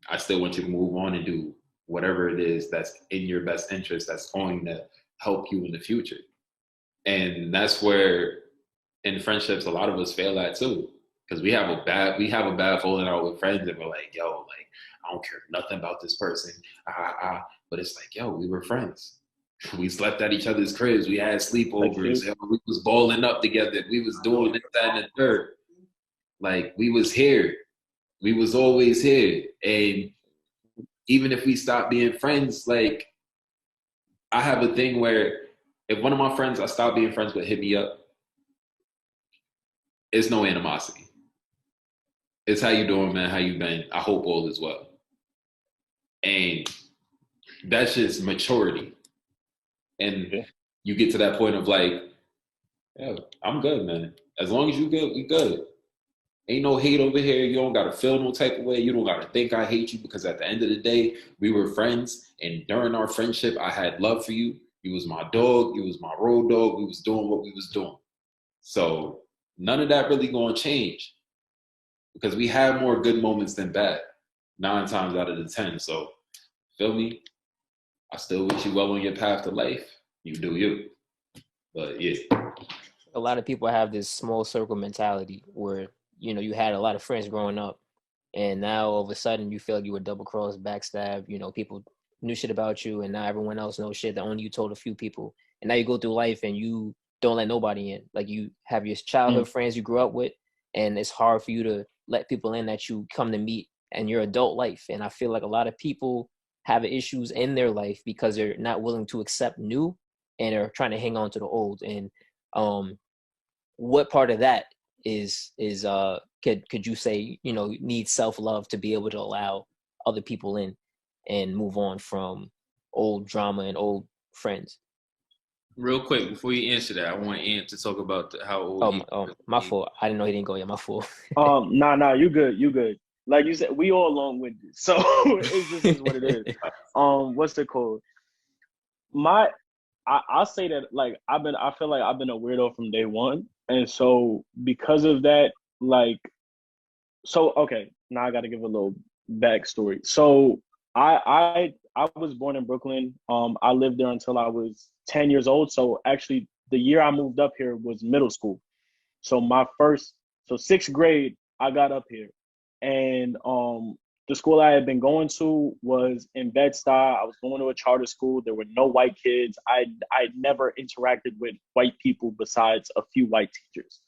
I still want you to move on and do whatever it is that's in your best interest, that's going to help you in the future. And that's where in friendships, a lot of us fail at too. Because we have a bad falling out with friends and we're like, yo, like, I don't care nothing about this person. But it's like, yo, we were friends. We slept at each other's cribs. We had sleepovers. We was balling up together. We was doing this, that, and the third. Like, we was here. We was always here. And even if we stopped being friends, like, I have a thing where if one of my friends I stopped being friends with hit me up, it's no animosity. It's how you doing, man? How you been? I hope all is well. And that's just maturity. And you get to that point of like, yeah, I'm good, man. As long as you good, we good. Ain't no hate over here. You don't gotta feel no type of way. You don't gotta think I hate you, because at the end of the day, we were friends, and during our friendship, I had love for you. You was my dog. You was my road dog. We was doing what we was doing. So none of that really gonna change, because we have more good moments than bad, 9 times out of the 10. So feel me? I still wish you well on your path to life. You do you. But yeah. A lot of people have this small circle mentality where, you know, you had a lot of friends growing up, and now all of a sudden you feel like you were double crossed, backstabbed. You know, people knew shit about you, and now everyone else knows shit that only you told a few people. And now you go through life and you don't let nobody in. Like, you have your childhood friends you grew up with, and it's hard for you to let people in that you come to meet in your adult life. And I feel like a lot of people have issues in their life because they're not willing to accept new, and are trying to hang on to the old. And what part of that is could you say, you know, needs self-love to be able to allow other people in and move on from old drama and old friends? Real quick, before you answer that, I want Ant to talk about how old he Oh, my fault. I didn't know he didn't go yet. My fault. Nah, you good. Like you said, we all long-winded, so it just is what it is. What's it called? I'll say that, like, I feel like I've been a weirdo from day one, and so because of that, like, so okay, now I got to give a little backstory. So I was born in Brooklyn. I lived there until I was 10 years old. So actually, the year I moved up here was middle school. So sixth grade, I got up here, and the school I had been going to was in Bed-Stuy. I was going to a charter school. There were no white kids. I'd never interacted with white people besides a few white teachers.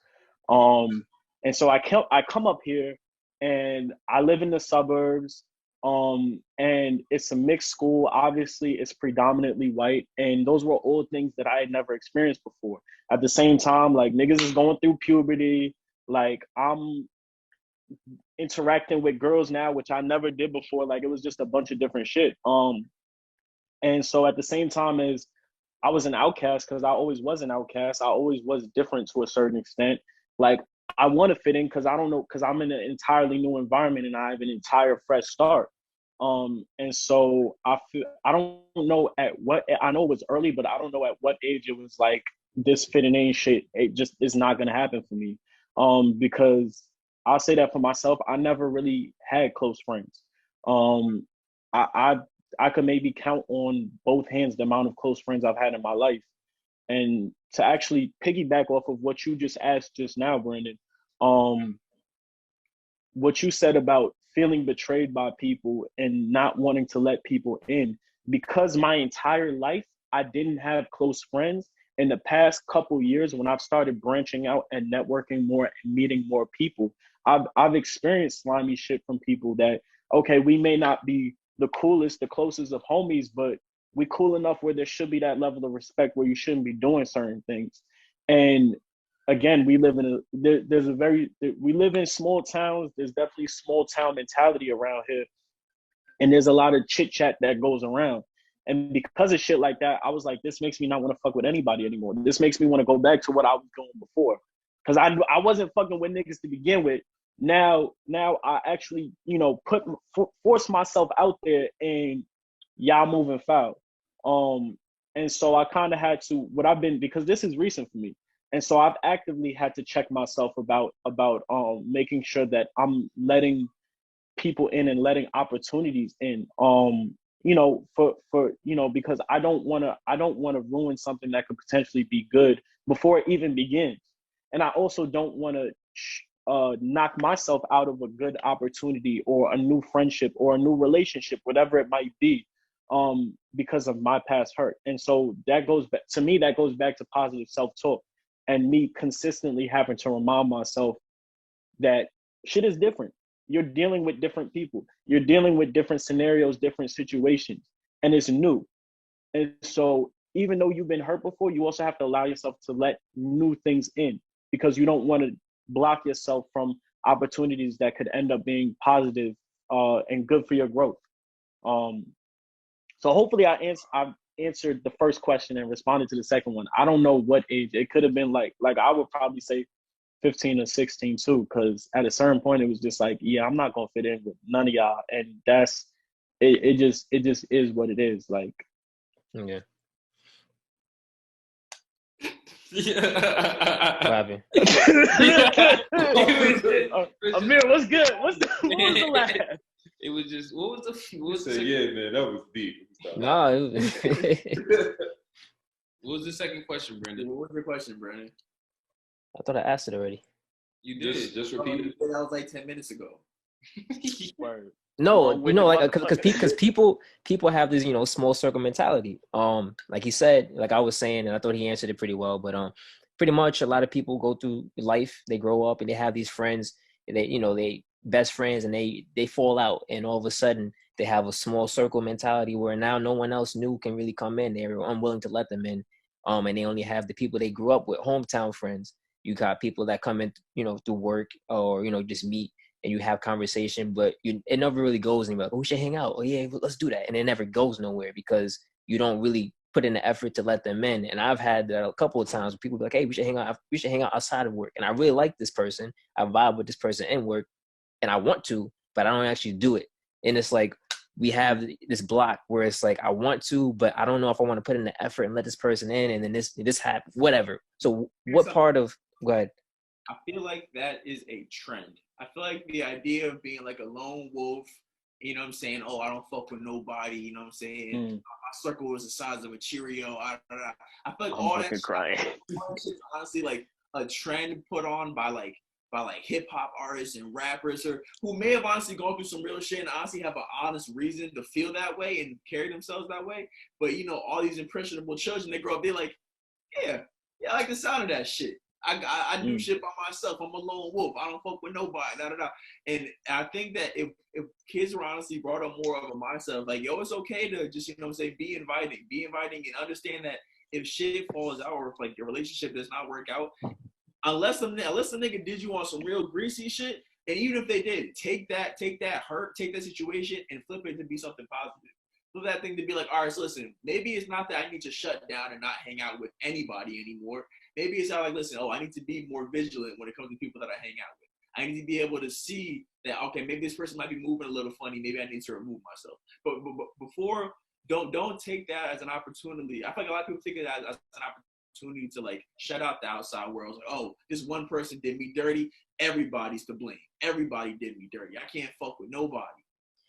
And so I come up here, and I live in the suburbs. And it's a mixed school. Obviously, it's predominantly white, and those were all things that I had never experienced before. At the same time, like, niggas is going through puberty. Like, I'm interacting with girls now, which I never did before. Like, it was just a bunch of different shit. And so at the same time as I was an outcast, because I always was an outcast, I always was different to a certain extent. Like, I want to fit in because I don't know, because I'm in an entirely new environment and I have an entire fresh start. And so I don't know at what, I know it was early, but I don't know at what age it was like, this fitting in shit, it just is not gonna happen for me. Because I'll say that for myself, I never really had close friends. Um, I could maybe count on both hands the amount of close friends I've had in my life. And to actually piggyback off of what you just asked just now, Brandon, what you said about feeling betrayed by people and not wanting to let people in, because my entire life I didn't have close friends. In the past couple years, when I've started branching out and networking more and meeting more people, I've experienced slimy shit from people that, okay, we may not be the coolest, the closest of homies, but we cool enough where there should be that level of respect where you shouldn't be doing certain things. And again, we live we live in small towns. There's definitely small town mentality around here, and there's a lot of chit chat that goes around. And because of shit like that, I was like, this makes me not want to fuck with anybody anymore. This makes me want to go back to what I was doing before, because I wasn't fucking with niggas to begin with. Now I actually, you know, force myself out there, and y'all moving foul. And so I kind of had to, because this is recent for me. And so I've actively had to check myself about making sure that I'm letting people in and letting opportunities in. You know, for you know, because I don't want to ruin something that could potentially be good before it even begins. And I also don't want to knock myself out of a good opportunity or a new friendship or a new relationship, whatever it might be, because of my past hurt. And so that goes back to positive self-talk, and me consistently having to remind myself that shit is different. You're dealing with different people. You're dealing with different scenarios, different situations, and it's new. And so even though you've been hurt before, you also have to allow yourself to let new things in, because you don't want to block yourself from opportunities that could end up being positive and good for your growth. So hopefully I've answered the first question and responded to the second one. I don't know what age. It could have been like I would probably say 15 or 16 too, because at a certain point it was just like, yeah, I'm not gonna fit in with none of y'all, and that's it. It just is what it is. Like, Yeah. Yeah. What happened? Amir, what's good? What was the laugh? It was just what was He the said, second, yeah, man, that was deep. No, I what was the second question, Brendan? What was your question, Brandon? thought I asked it already. You did. Just repeat it. That was like 10 minutes ago. Word. No, Long-winded you know, like motherfucker. because people have this, you know, small circle mentality. Like he said, like I was saying, and I thought he answered it pretty well. But pretty much a lot of people go through life, they grow up, and they have these friends, and they best friends, and they fall out, and all of a sudden they have a small circle mentality where now no one else new can really come in. They're unwilling to let them in. And they only have the people they grew up with, hometown friends. You got people that come in, you know, through work or, you know, just meet and you have conversation, but it never really goes anywhere. Like, oh, we should hang out. Oh yeah, let's do that. And it never goes nowhere because you don't really put in the effort to let them in. And I've had that a couple of times where people be like, hey, we should hang out. We should hang out outside of work. And I really like this person. I vibe with this person in work and I want to, but I don't actually do it. And it's like, we have this block where it's like, I want to, but I don't know if I want to put in the effort and let this person in. And then this happens, whatever. So what part of, go ahead. I feel like that is a trend. I feel like the idea of being like a lone wolf, you know what I'm saying? Oh, I don't fuck with nobody, you know what I'm saying? My circle is the size of a Cheerio. I feel like all that shit, honestly, like a trend put on by hip hop artists and rappers or who may have honestly gone through some real shit and honestly have an honest reason to feel that way and carry themselves that way. But you know, all these impressionable children, they grow up, they're like, yeah, I like the sound of that shit. I do shit by myself. I'm a lone wolf. I don't fuck with nobody. And I think that if kids were honestly brought up more of a mindset of like, yo, it's okay to just, you know what I'm saying, be inviting and understand that if shit falls out or if like your relationship does not work out, unless the nigga did you on some real greasy shit, and even if they did, take that hurt, take that situation and flip it to be something positive. Flip that thing to be like, all right, so listen, maybe it's not that I need to shut down and not hang out with anybody anymore. Maybe it's not like, listen, I need to be more vigilant when it comes to people that I hang out with. I need to be able to see that, okay, maybe this person might be moving a little funny. Maybe I need to remove myself. But before, don't take that as an opportunity. I feel like a lot of people take it as an opportunity to like shut out the outside world. Like, oh, this one person did me dirty. Everybody's to blame. Everybody did me dirty. I can't fuck with nobody.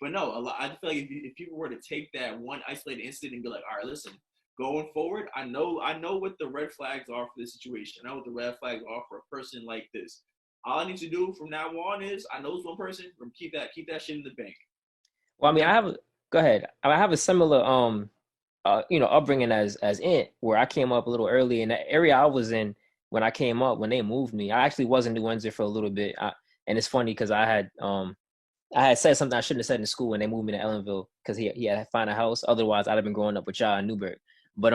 But no, I feel like if people were to take that one isolated incident and be like, all right, listen, going forward, I know what the red flags are for this situation. I know what the red flags are for a person like this. All I need to do from now on is I know it's one person. Keep that shit in the bank. Well, I mean, go ahead. I have a similar you know, upbringing as Ant, where I came up a little early in the area I was in when I came up. When they moved me, I actually was in New Windsor for a little bit. And it's funny because I had said something I shouldn't have said in school when they moved me to Ellenville because he had to find a house. Otherwise, I'd have been growing up with y'all in Newburgh. But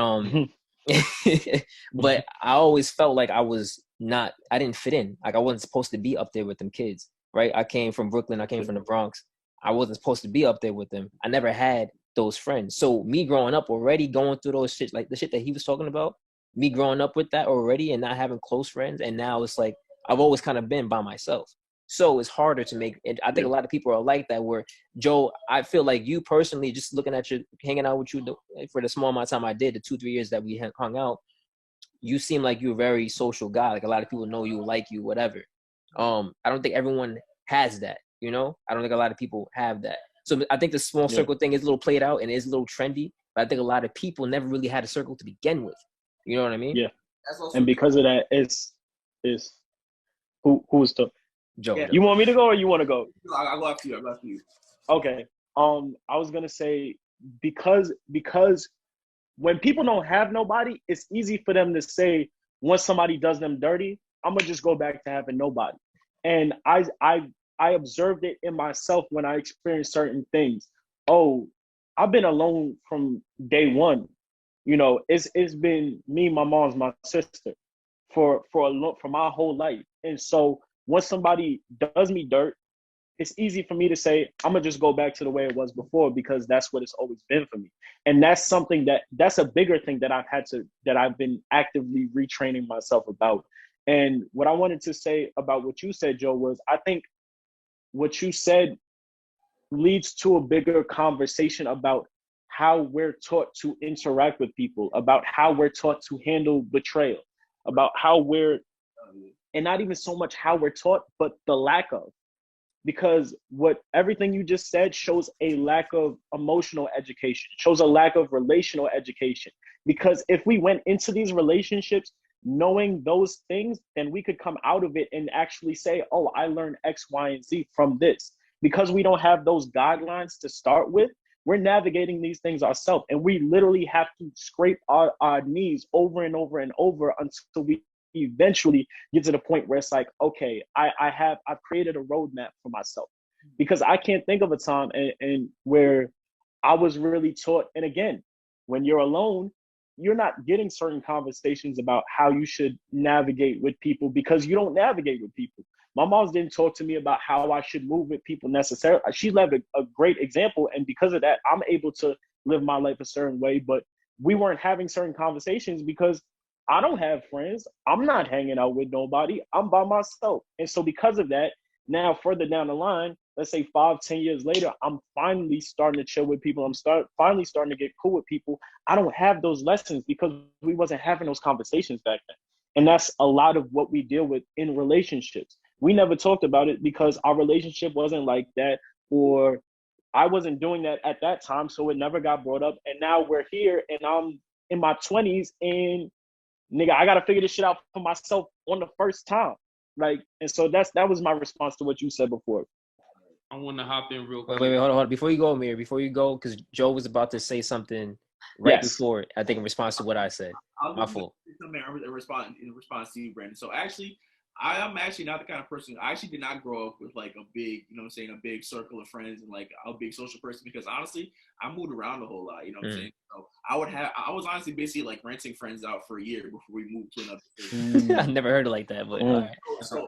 but I always felt like I didn't fit in. Like I wasn't supposed to be up there with them kids, right? I came from Brooklyn. I came from the Bronx. I wasn't supposed to be up there with them. I never had those friends. So me growing up already going through those shit, like the shit that he was talking about, me growing up with that already and not having close friends. And now it's like, I've always kind of been by myself. So it's harder to make it. I think a lot of people are like that where, Joe, I feel like you personally, just looking at you, hanging out with you for the small amount of time I did, the 2-3 years that we hung out, you seem like you're a very social guy. Like a lot of people know you, like you, whatever. I don't think everyone has that, you know? I don't think a lot of people have that. So I think the small circle thing is a little played out and is a little trendy, but I think a lot of people never really had a circle to begin with. You know what I mean? Yeah. And because of that, it's who's the Joe. Yeah. You want me to go or you want to go? I'll go after you. Okay. I was gonna say because when people don't have nobody, it's easy for them to say once somebody does them dirty, I'm gonna just go back to having nobody. And I observed it in myself when I experienced certain things. Oh, I've been alone from day one. You know, it's been me, my mom's, my sister for my whole life. And so once somebody does me dirt, it's easy for me to say, I'm gonna just go back to the way it was before because that's what it's always been for me. And that's something that's a bigger thing that I've been actively retraining myself about. And what I wanted to say about what you said, Joe, was I think what you said leads to a bigger conversation about how we're taught to interact with people, about how we're taught to handle betrayal, about how we're, and not even so much how we're taught, but the lack of. Because what everything you just said shows a lack of emotional education, shows a lack of relational education. Because if we went into these relationships knowing those things, then we could come out of it and actually say, oh, I learned X, Y, and Z from this. Because we don't have those guidelines to start with, we're navigating these things ourselves. And we literally have to scrape our knees over and over and over until we eventually get to the point where it's like, okay, I've created a roadmap for myself. Because I can't think of a time and where I was really taught. And again, when you're alone, you're not getting certain conversations about how you should navigate with people because you don't navigate with people. My mom didn't talk to me about how I should move with people necessarily. She led a great example. And because of that, I'm able to live my life a certain way. But we weren't having certain conversations because I don't have friends. I'm not hanging out with nobody. I'm by myself. And so because of that, now further down the line, let's say 5-10 years later, I'm finally starting to chill with people. I'm finally starting to get cool with people. I don't have those lessons because we wasn't having those conversations back then. And that's a lot of what we deal with in relationships. We never talked about it because our relationship wasn't like that, or I wasn't doing that at that time. So it never got brought up. And now we're here and I'm in my 20s and nigga, I got to figure this shit out for myself on the first time. Like, and so that was my response to what you said before. I want to hop in real quick. Wait, hold on. Before you go, Amir, because Joe was about to say something right before, I think in response to what I said. My fault. In response to you, Brandon. So actually, I'm actually not the kind of person. I actually did not grow up with like a big, you know what I'm saying, a big circle of friends and like a big social person because honestly, I moved around a whole lot, you know what I'm saying? So I was honestly basically like renting friends out for a year before we moved to another city. I never heard it like that, but all right. So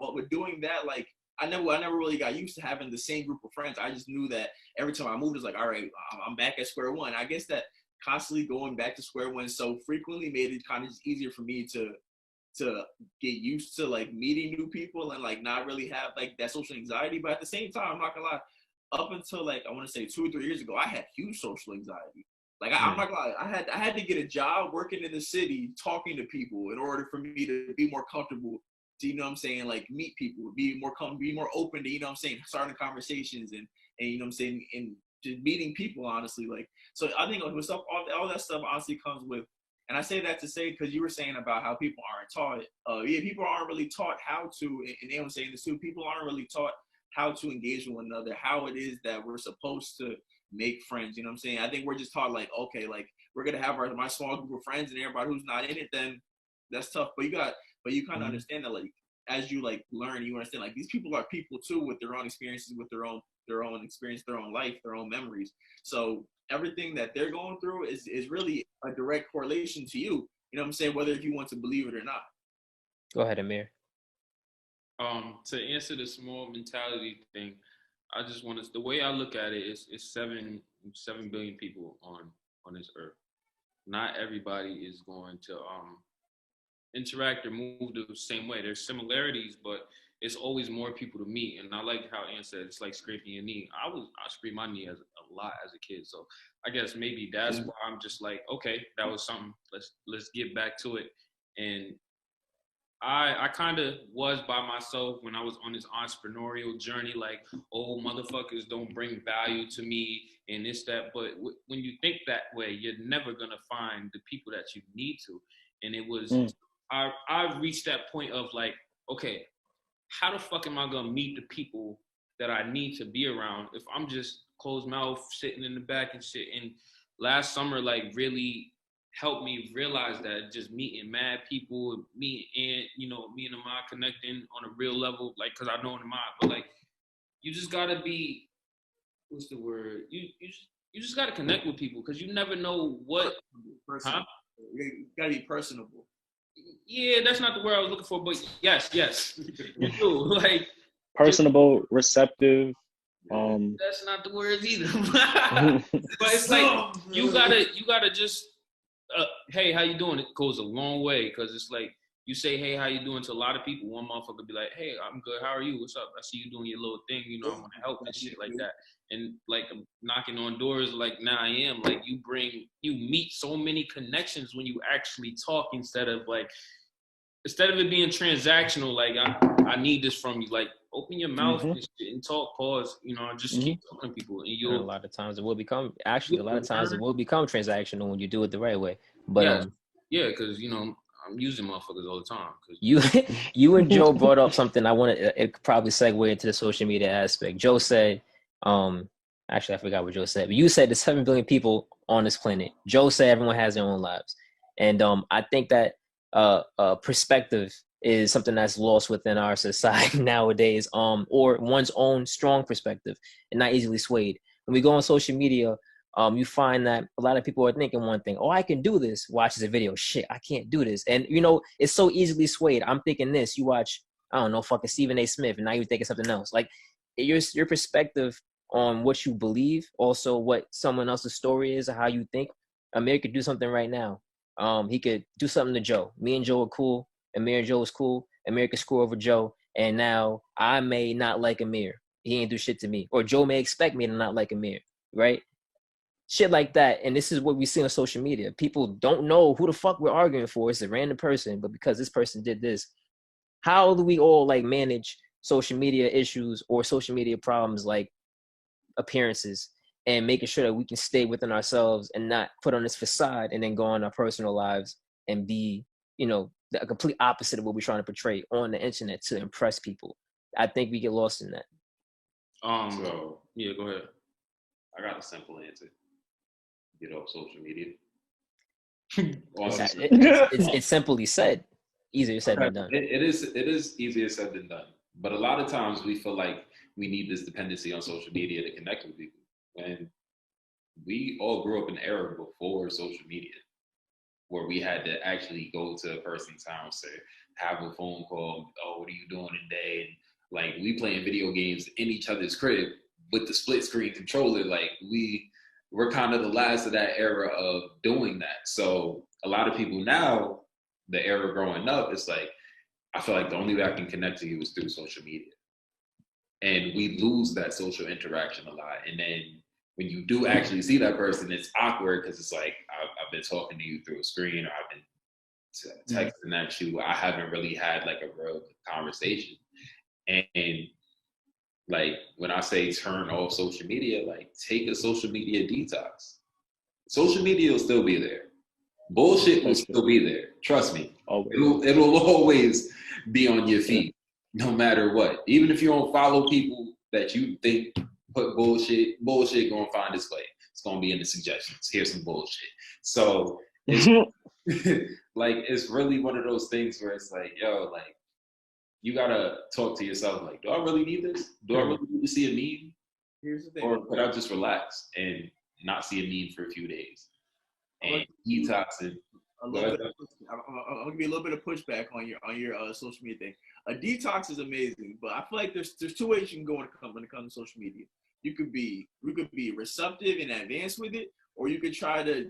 but with doing that, like I never really got used to having the same group of friends. I just knew that every time I moved, it's like, all right, I'm back at square one. I guess that constantly going back to square one so frequently made it kind of just easier for me to get used to like meeting new people and like not really have like that social anxiety. But at the same time, I'm not gonna lie, up until like I want to say 2 or 3 years ago, I had huge social anxiety. Like I'm not gonna lie, I had to get a job working in the city, talking to people in order for me to be more comfortable to, you know what I'm saying, like meet people, be more open to, you know what I'm saying, starting conversations and you know what I'm saying, and just meeting people honestly. Like, so I think with stuff, all that stuff honestly comes with. And I say that to say, because you were saying about how people aren't taught, people aren't really taught how to, and they were saying this too, people aren't really taught how to engage with one another, how it is that we're supposed to make friends, you know what I'm saying? I think we're just taught like, okay, like we're going to have my small group of friends and everybody who's not in it, then that's tough. But you kind of understand that like, as you like learn, you understand like these people are people too with their own experiences, with their own experience, their own life, their own memories. So everything that they're going through is really a direct correlation to you. You know what I'm saying? Whether if you want to believe it or not. Go ahead, Amir. To answer the small mentality thing, I just want to. The way I look at it is 7 billion people on this earth. Not everybody is going to interact or move the same way. There's similarities, but it's always more people to meet. And I like how Ann said it's like scraping your knee. I scraped my knee a lot as a kid. So I guess maybe that's why I'm just like, okay, that was something. Let's get back to it. And I kind of was by myself when I was on this entrepreneurial journey, like, oh, motherfuckers don't bring value to me and this, that. But when you think that way, you're never going to find the people that you need to. And it was, I reached that point of like, okay, how the fuck am I going to meet the people that I need to be around if I'm just closed mouth sitting in the back and shit? And last summer, like, really helped me realize that just meeting mad people, me and Ahmad connecting on a real level, like, cause I know Ahmad, but like, you just gotta be, what's the word? You just gotta connect with people, cause you never know what. You gotta be personable. Yeah, that's not the word I was looking for, but yes, you do. Like, personable, receptive. That's not the words either. But it's like you gotta just. Hey, how you doing? It goes a long way, because it's like you say, hey, how you doing to a lot of people, one motherfucker be like, hey, I'm good, how are you? What's up? I see you doing your little thing, you know, I want to help and shit like that. And like knocking on doors like now I am, like you meet so many connections when you actually talk instead of it being transactional, like I need this from you, like open your mouth and shit and talk, pause, you know, just keep talking to people, and a lot of times it will become transactional when you do it the right way. But yeah, because you know I'm using motherfuckers all the time. You and Joe brought up something I wanted. It could probably segue into the social media aspect. Joe said, actually I forgot what Joe said, but you said there's 7 billion people on this planet. Joe said everyone has their own lives, and I think that perspective is something that's lost within our society nowadays, or one's own strong perspective and not easily swayed. When we go on social media, you find that a lot of people are thinking one thing, oh, I can do this, watches a video, shit, I can't do this. And, you know, it's so easily swayed. I'm thinking this, you watch, I don't know, fucking Stephen A. Smith, and now you're thinking something else. Like, your perspective on what you believe, also what someone else's story is, or how you think. Amir could do something right now. He could do something to Joe. Me and Joe are cool. Amir and Joe is cool. Amir could screw over Joe. And now I may not like Amir. He ain't do shit to me. Or Joe may expect me to not like Amir, right? Shit like that. And this is what we see on social media. People don't know who the fuck we're arguing for. It's a random person, but because this person did this. How do we all like manage social media issues or social media problems like appearances, and making sure that we can stay within ourselves and not put on this facade and then go on our personal lives and be, you know, the complete opposite of what we're trying to portray on the internet to impress people? I think we get lost in that. So yeah, go ahead. I got a simple answer. Get off social media. It's simply said. Easier said than done. It is easier said than done. But a lot of times we feel like we need this dependency on social media to connect with people. And we all grew up in an era before social media, where we had to actually go to a person's house to have a phone call. Oh, what are you doing today? And like we playing video games in each other's crib with the split screen controller. Like we're kind of the last of that era of doing that. So a lot of people now, the era growing up, it's like, I feel like the only way I can connect to you is through social media. And we lose that social interaction a lot. And then when you do actually see that person, it's awkward because it's like, I've been talking to you through a screen, or I've been texting at you. I haven't really had like a real conversation. And like when I say turn off social media, like take a social media detox. Social media will still be there. Bullshit will still be there. Trust me. It'll always be on your feed, no matter what. Even if you don't follow people that you think put bullshit gonna find its way. It's gonna be in the suggestions. Here's some bullshit. So it's like it's really one of those things where it's like, yo, like you gotta talk to yourself like, do I really need this? Do I really need to see a meme? Here's the thing. Or could I just relax and not see a meme for a few days? And detoxing. I'll give you a little bit of pushback on your social media thing. A detox is amazing, but I feel like there's 2 ways you can go when it comes to social media. We could be receptive and advanced with it, or you could try to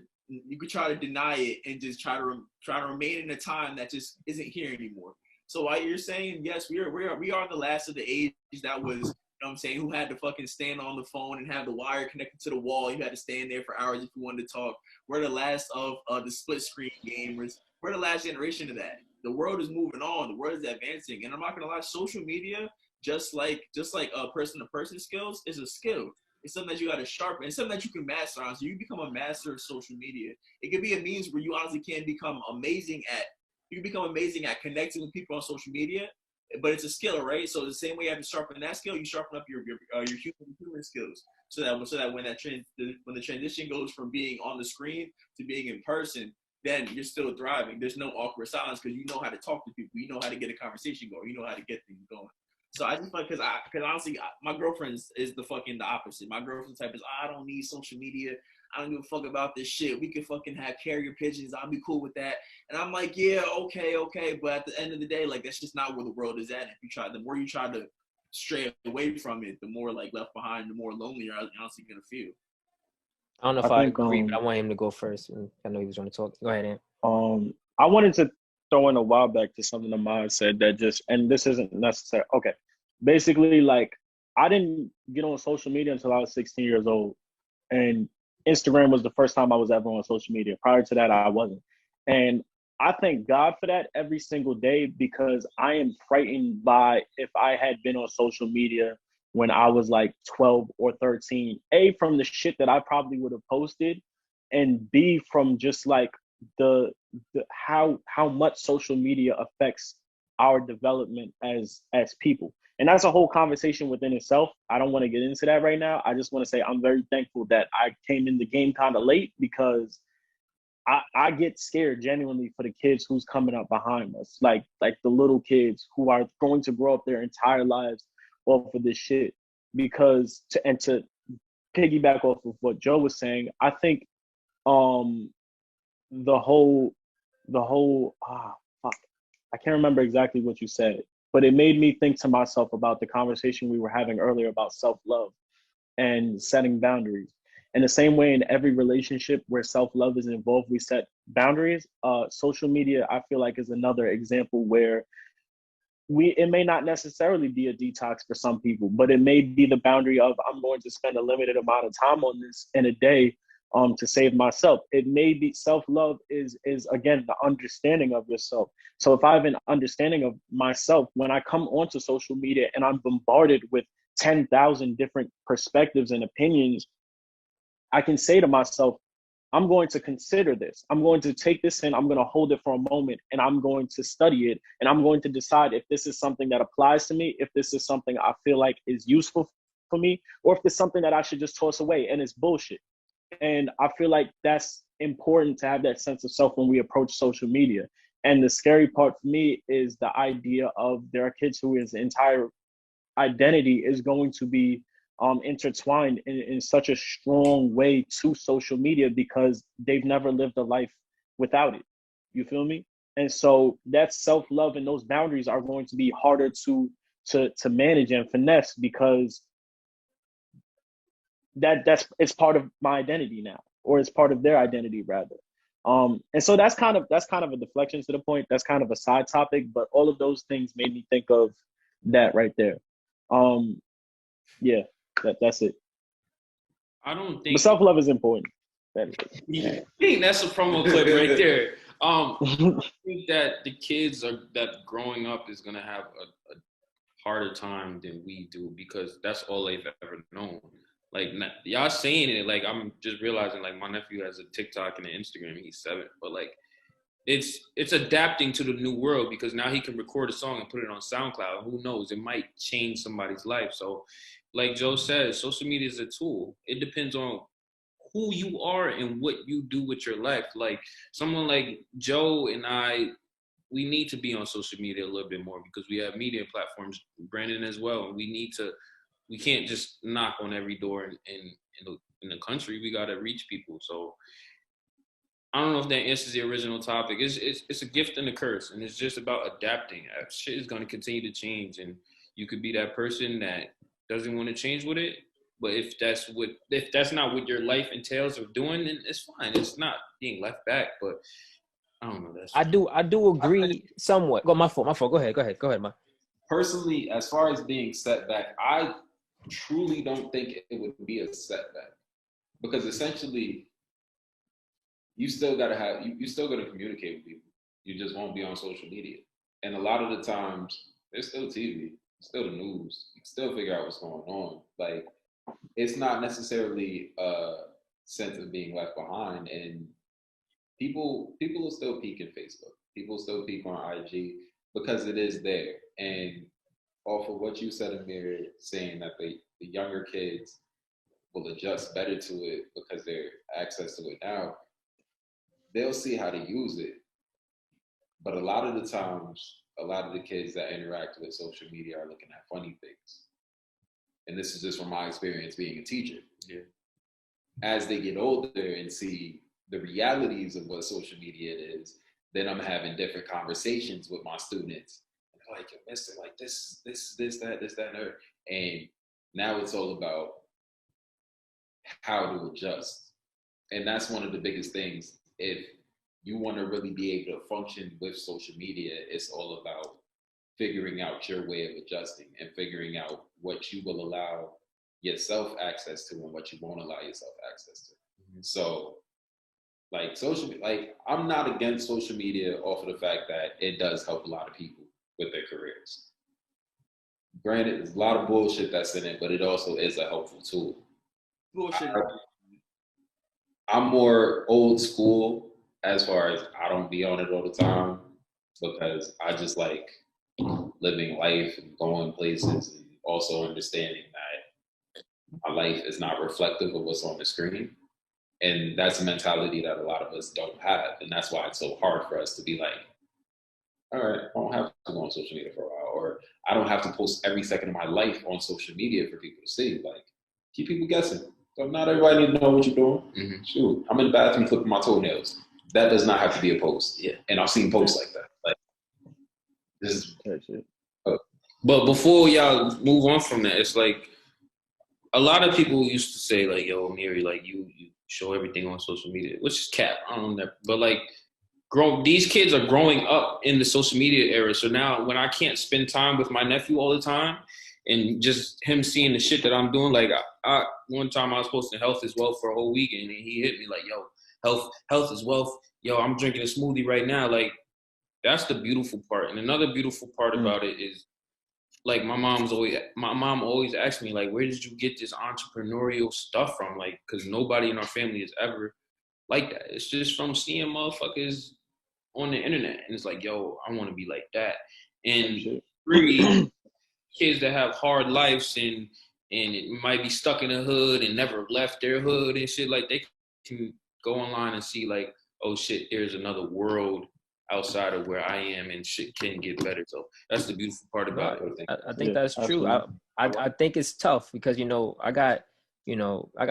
deny it and just try to remain in a time that just isn't here anymore. So while you're saying yes, we are the last of the age that was, you know what I'm saying, who had to fucking stand on the phone and have the wire connected to the wall. You had to stand there for hours if you wanted to talk. We're the last of the split screen gamers. We're the last generation of that. The world is moving on. The world is advancing. And I'm not gonna lie, social media, just like person-to-person skills, is a skill. It's something that you gotta sharpen. It's something that you can master on. So you become a master of social media. It could be a means where you honestly can become amazing at. You can become amazing at connecting with people on social media, but it's a skill, right? So the same way you have to sharpen that skill, you sharpen up your human skills, so that when the transition goes from being on the screen to being in person, then you're still thriving. There's no awkward silence because you know how to talk to people, you know how to get a conversation going, you know how to get things going. So I just like, because honestly, my girlfriend is the opposite. My girlfriend's type is, I don't need social media. I don't give a fuck about this shit. We can fucking have carrier pigeons. I'll be cool with that. And I'm like, yeah, okay. But at the end of the day, like, that's just not where the world is at. The more you try to stray away from it, the more like left behind, the more lonely you're honestly gonna feel. I don't know if I agree, but I want him to go first. I know he was going to talk. Go ahead, Am. I wanted to throw in a while back to something Ahmad said that just, and this isn't necessary. Okay. Basically, like, I didn't get on social media until I was 16 years old. And Instagram was the first time I was ever on social media. Prior to that, I wasn't. And I thank God for that every single day, because I am frightened by if I had been on social media when I was like 12 or 13, A, from the shit that I probably would have posted, and B, from just like the, how much social media affects our development as people. And that's a whole conversation within itself. I don't want to get into that right now. I just want to say I'm very thankful that I came in the game kind of late, because I get scared genuinely for the kids who's coming up behind us, like the little kids who are going to grow up their entire lives off of this shit. Because to piggyback off of what Joe was saying, I think the whole fuck, I can't remember exactly what you said, but it made me think to myself about the conversation we were having earlier about self-love and setting boundaries. In the same way, in every relationship where self-love is involved, we set boundaries. Social media, I feel like, is another example where it may not necessarily be a detox for some people, but it may be the boundary of, I'm going to spend a limited amount of time on this in a day to save myself. It may be self-love is again the understanding of yourself. So if I have an understanding of myself, when I come onto social media and I'm bombarded with 10,000 different perspectives and opinions, I can say to myself, I'm going to consider this. I'm going to take this in. I'm going to hold it for a moment, and I'm going to study it. And I'm going to decide if this is something that applies to me, if this is something I feel like is useful for me, or if it's something that I should just toss away and it's bullshit. And I feel like that's important to have that sense of self when we approach social media. And the scary part for me is the idea of there are kids whose entire identity is going to be intertwined in such a strong way to social media, because they've never lived a life without it. You feel me? And so that self-love and those boundaries are going to be harder to manage and finesse, because it's part of my identity now, or it's part of their identity rather. And so that's kind of a deflection to the point. That's kind of a side topic, but all of those things made me think of that right there. Yeah, that's it. I don't think. But self-love is important. I think that's a promo clip right there. I think that the kids that growing up is gonna have a harder time than we do, because that's all they've ever known. Like, y'all saying it, like, I'm just realizing, like, my nephew has a TikTok and an Instagram. He's 7, but like, it's adapting to the new world, because now he can record a song and put it on SoundCloud. Who knows? It might change somebody's life. So, like Joe says, social media is a tool. It depends on who you are and what you do with your life. Like, someone like Joe and I, we need to be on social media a little bit more, because we have media platforms, Brandon as well. And we can't just knock on every door in the country. We got to reach people. So I don't know if that answers the original topic. It's a gift and a curse, and it's just about adapting. Shit is going to continue to change, and you could be that person that doesn't want to change with it. But if that's not what your life entails of doing, then it's fine. It's not being left back. But I don't know. I do agree somewhat. My fault. Go ahead, man. Personally, as far as being set back, I truly don't think it would be a setback, because essentially, you still gotta communicate with people. You just won't be on social media. And a lot of the times, there's still TV, still the news. You can still figure out what's going on. Like, it's not necessarily a sense of being left behind. And people will still peek in Facebook. People will still peek on IG, because it is there. And off of what you said, Amir, saying that the younger kids will adjust better to it because they're access to it now, they'll see how to use it. But a lot of the times, a lot of the kids that interact with social media are looking at funny things. And this is just from my experience being a teacher. Yeah. As they get older and see the realities of what social media is, then I'm having different conversations with my students. Like, mister, like this, that, and that. And now it's all about how to adjust. And that's one of the biggest things. If you want to really be able to function with social media, it's all about figuring out your way of adjusting and figuring out what you will allow yourself access to and what you won't allow yourself access to. So like I'm not against social media off of the fact that it does help a lot of people with their careers. Granted, there's a lot of bullshit that's in it, but it also is a helpful tool. Bullshit. I'm more old school as far as I don't be on it all the time because I just like living life and going places and also understanding that my life is not reflective of what's on the screen. And that's a mentality that a lot of us don't have. And that's why it's so hard for us to be like, all right, I don't have to go on social media for a while, or I don't have to post every second of my life on social media for people to see. Like, keep people guessing. So not everybody need to know what you're doing. Mm-hmm. Shoot, I'm in the bathroom clipping my toenails. That does not have to be a post. Yeah. And I've seen posts like that. Like, this is. But before y'all move on from that, it's like a lot of people used to say like, "Yo, Amir, like you show everything on social media," which is cap. I don't know, but like, these kids are growing up in the social media era. So now, when I can't spend time with my nephew all the time, and just him seeing the shit that I'm doing, like I one time I was posting health is wealth for a whole weekend, and he hit me like, "Yo, health is wealth. Yo, I'm drinking a smoothie right now." Like, that's the beautiful part. And another beautiful part about it is, like, my mom always asked me, like, where did you get this entrepreneurial stuff from? Like, because nobody in our family is ever like that. It's just from seeing motherfuckers on the internet. And it's like, yo, I want to be like that. And really, kids that have hard lives and it might be stuck in the hood and never left their hood and shit, like, they can go online and see, like, oh, shit, there's another world outside of where I am, and shit can get better. So that's the beautiful part about it. I think that's true. I think it's tough because, I got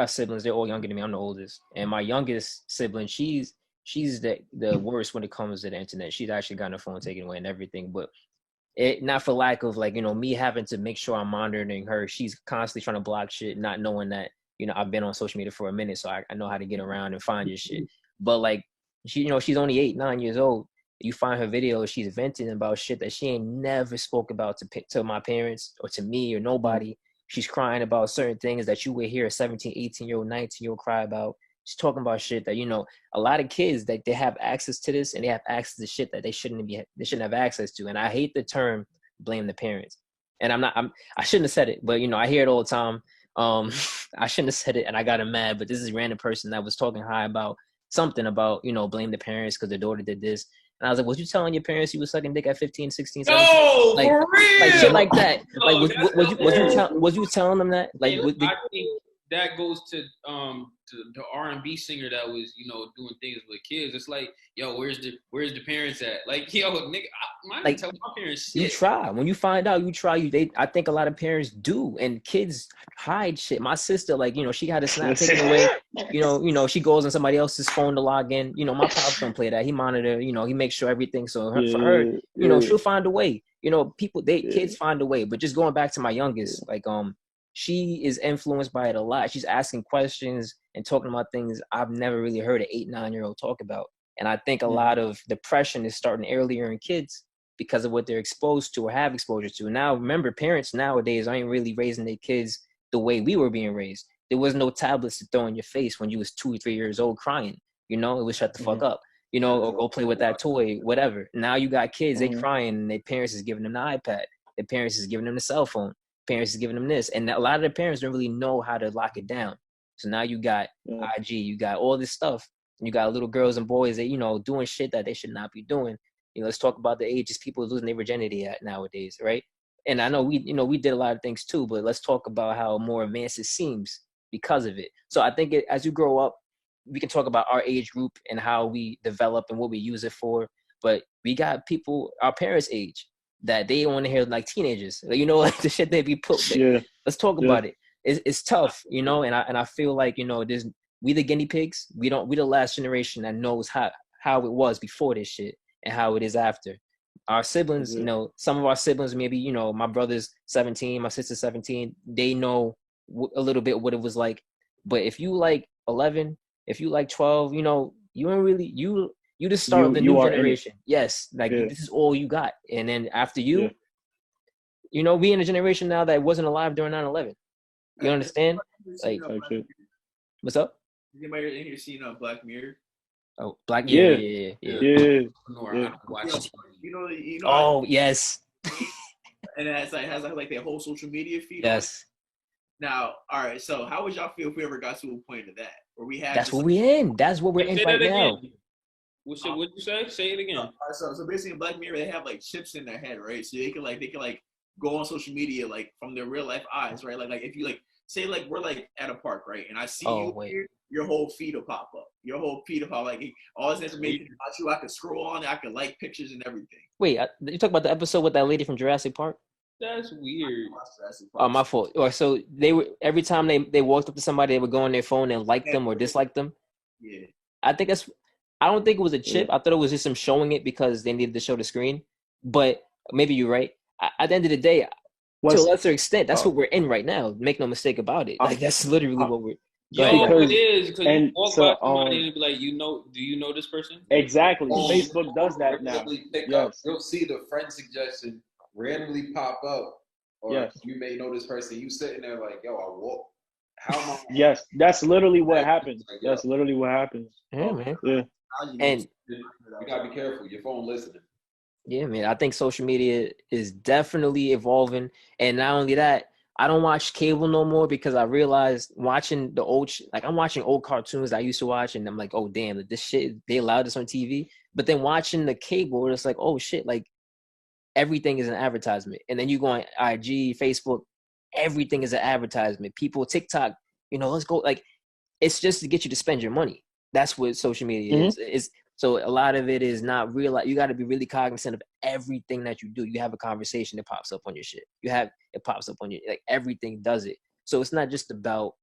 siblings. They're all younger than me. I'm the oldest, and my youngest sibling, she's the worst when it comes to the internet. She's actually gotten her phone taken away and everything, but it not for lack of, like, me having to make sure I'm monitoring her. She's constantly trying to block shit, not knowing that, I've been on social media for a minute, so I know how to get around and find your shit. But like, she's only 8-9 years old. You find her videos, she's venting about shit that she ain't never spoke about to my parents or to me or nobody. She's crying about certain things that you would hear a 17, 18-year-old, 19-year-old cry about. She's talking about shit that, a lot of kids, that they have access to this, and they have access to shit that they shouldn't have access to. And I hate the term blame the parents. And I shouldn't have said it, but I hear it all the time. I shouldn't have said it, and I got him mad, but this is a random person that was talking high about something about, blame the parents because their daughter did this. And I was like, was you telling your parents you was sucking dick at 15, 16, 17? No, like, for real. Like shit like that. No, like, was you telling them that? Like, I think that goes to the R&B singer that was, doing things with kids. It's like, yo, where's the parents at? Like, yo, nigga, I didn't tell my parents shit. You try. When you find out, you try. I think a lot of parents do, and kids hide shit. My sister, like, she got a snap taken away. She goes on somebody else's phone to log in. My pops don't play that. He monitor. He makes sure everything. So for her, she'll find a way. Kids find a way. But just going back to my youngest, like, she is influenced by it a lot. She's asking questions and talking about things I've never really heard an 8-9-year-old talk about. And I think a lot of depression is starting earlier in kids because of what they're exposed to or have exposure to. Now, remember, parents nowadays aren't really raising their kids the way we were being raised. There was no tablets to throw in your face when you was 2 or 3 years old crying. It was shut the fuck up, or go play with that toy, whatever. Now you got kids, they crying, and their parents is giving them the iPad. Their parents is giving them the cell phone. Parents is giving them this, and a lot of the parents don't really know how to lock it down. So now you got IG, you got all this stuff, and you got little girls and boys that doing shit that they should not be doing. Let's talk about the ages people losing their virginity at nowadays, right? And I know we did a lot of things too, but let's talk about how more advanced it seems because of it. So I think as you grow up, we can talk about our age group and how we develop and what we use it for. But we got people our parents' age that they want to hear, like, teenagers, like the shit they be put. Let's talk about it. It's tough, and I feel like we the guinea pigs. We the last generation that knows how it was before this shit and how it is after. Our siblings, some of our siblings, maybe my brother's 17, my sister's 17. They know a little bit what it was like. But if you like 11, if you like 12, you don't really You the start of the new are in it. generation. Yes, like Yeah. this is all you got. And then after you, Yeah. you know, we in a generation now that wasn't alive during 9/11. You understand? Like, Type shit. what's up? Anybody in here seen Black Mirror? Oh, Black. Yeah. Yeah. Yeah. No, I Yeah. don't watch it. You know. Oh, yes. And it has like their whole social media feed. Yes. Now, all right. So, how would y'all feel if we ever got to a point of that, where we had? That's what we're in. That's what we're in Say right that now. again. What'd you say? Say it again. So basically, in Black Mirror, they have like chips in their head, right? So they can go on social media like from their real life eyes, right? Like if you like say like we're like at a park, right? And I see you here, your whole feed will pop up. Your whole feed will pop like all this information about you. I could scroll on it. I could like pictures and everything. Wait, you talk about the episode with that lady from Jurassic Park? That's weird. Oh, my fault. Or so they were every time they walked up to somebody, they would go on their phone and like them or dislike them. Yeah. I don't think it was a chip. I thought it was just them showing it because they needed to show the screen. But maybe you're right. At the end of the day, to a lesser extent, that's what we're in right now. Make no mistake about it. Like that's literally what we're. It is because you walk so, by somebody and be like, do you know this person? Exactly. Facebook does that now. You'll see the friend suggestion randomly pop up, or you may know this person. You sitting there like, yo, I walk. How am I? Yes, that's literally what happens. That's literally what happens. Yeah, man. Yeah. And you gotta be careful. Your phone listening. Yeah, man. I think social media is definitely evolving, and not only that, I don't watch cable no more because I realized watching the I'm watching old cartoons I used to watch, and I'm like, oh damn, this shit they allowed this on TV. But then watching the cable, it's like, oh shit, like everything is an advertisement. And then you go on IG, Facebook, everything is an advertisement. People, TikTok, let's go. Like, it's just to get you to spend your money. That's what social media is. So a lot of it is not real. You got to be really cognizant of everything that you do. You have a conversation, it pops up on your shit. It pops up on your, like everything does it. So it's not just about,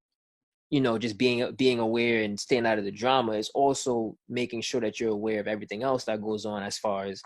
just being aware and staying out of the drama. It's also making sure that you're aware of everything else that goes on as far as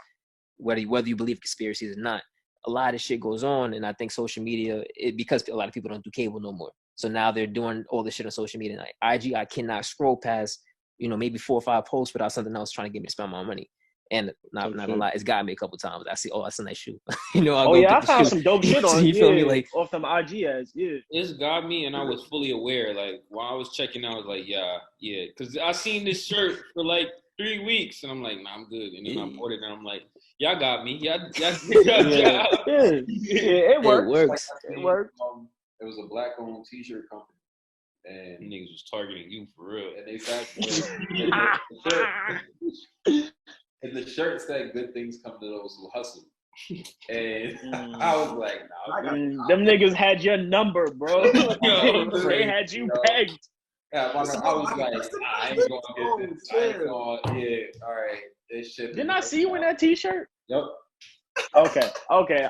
whether you believe conspiracies or not. A lot of shit goes on, and I think social media, because a lot of people don't do cable no more. So now they're doing all this shit on social media. Like IG, I cannot scroll past, maybe 4 or 5 posts without something else trying to get me to spend my money. And not gonna lie, it's got me a couple times. I see, that's a nice shoe. I found some dope shit on. You feel me? Like off them IG ads. Yeah, it's got me, and I was fully aware. Like while I was checking, I was like, yeah, because I seen this shirt for like 3 weeks, and I'm like, nah, I'm good. And then I bought it, and I'm like, y'all got me. Y'all it works. It works. It was a black-owned T-shirt company. And niggas was targeting you for real. And they said, and the shirt said, "Good things come to those who hustle." And I was like, "Nah." Them niggas had your number, bro. They had you pegged. Yeah, I was like, I ain't gonna get this. All right, this shit. Didn't I see you in that T-shirt? Yep. Okay.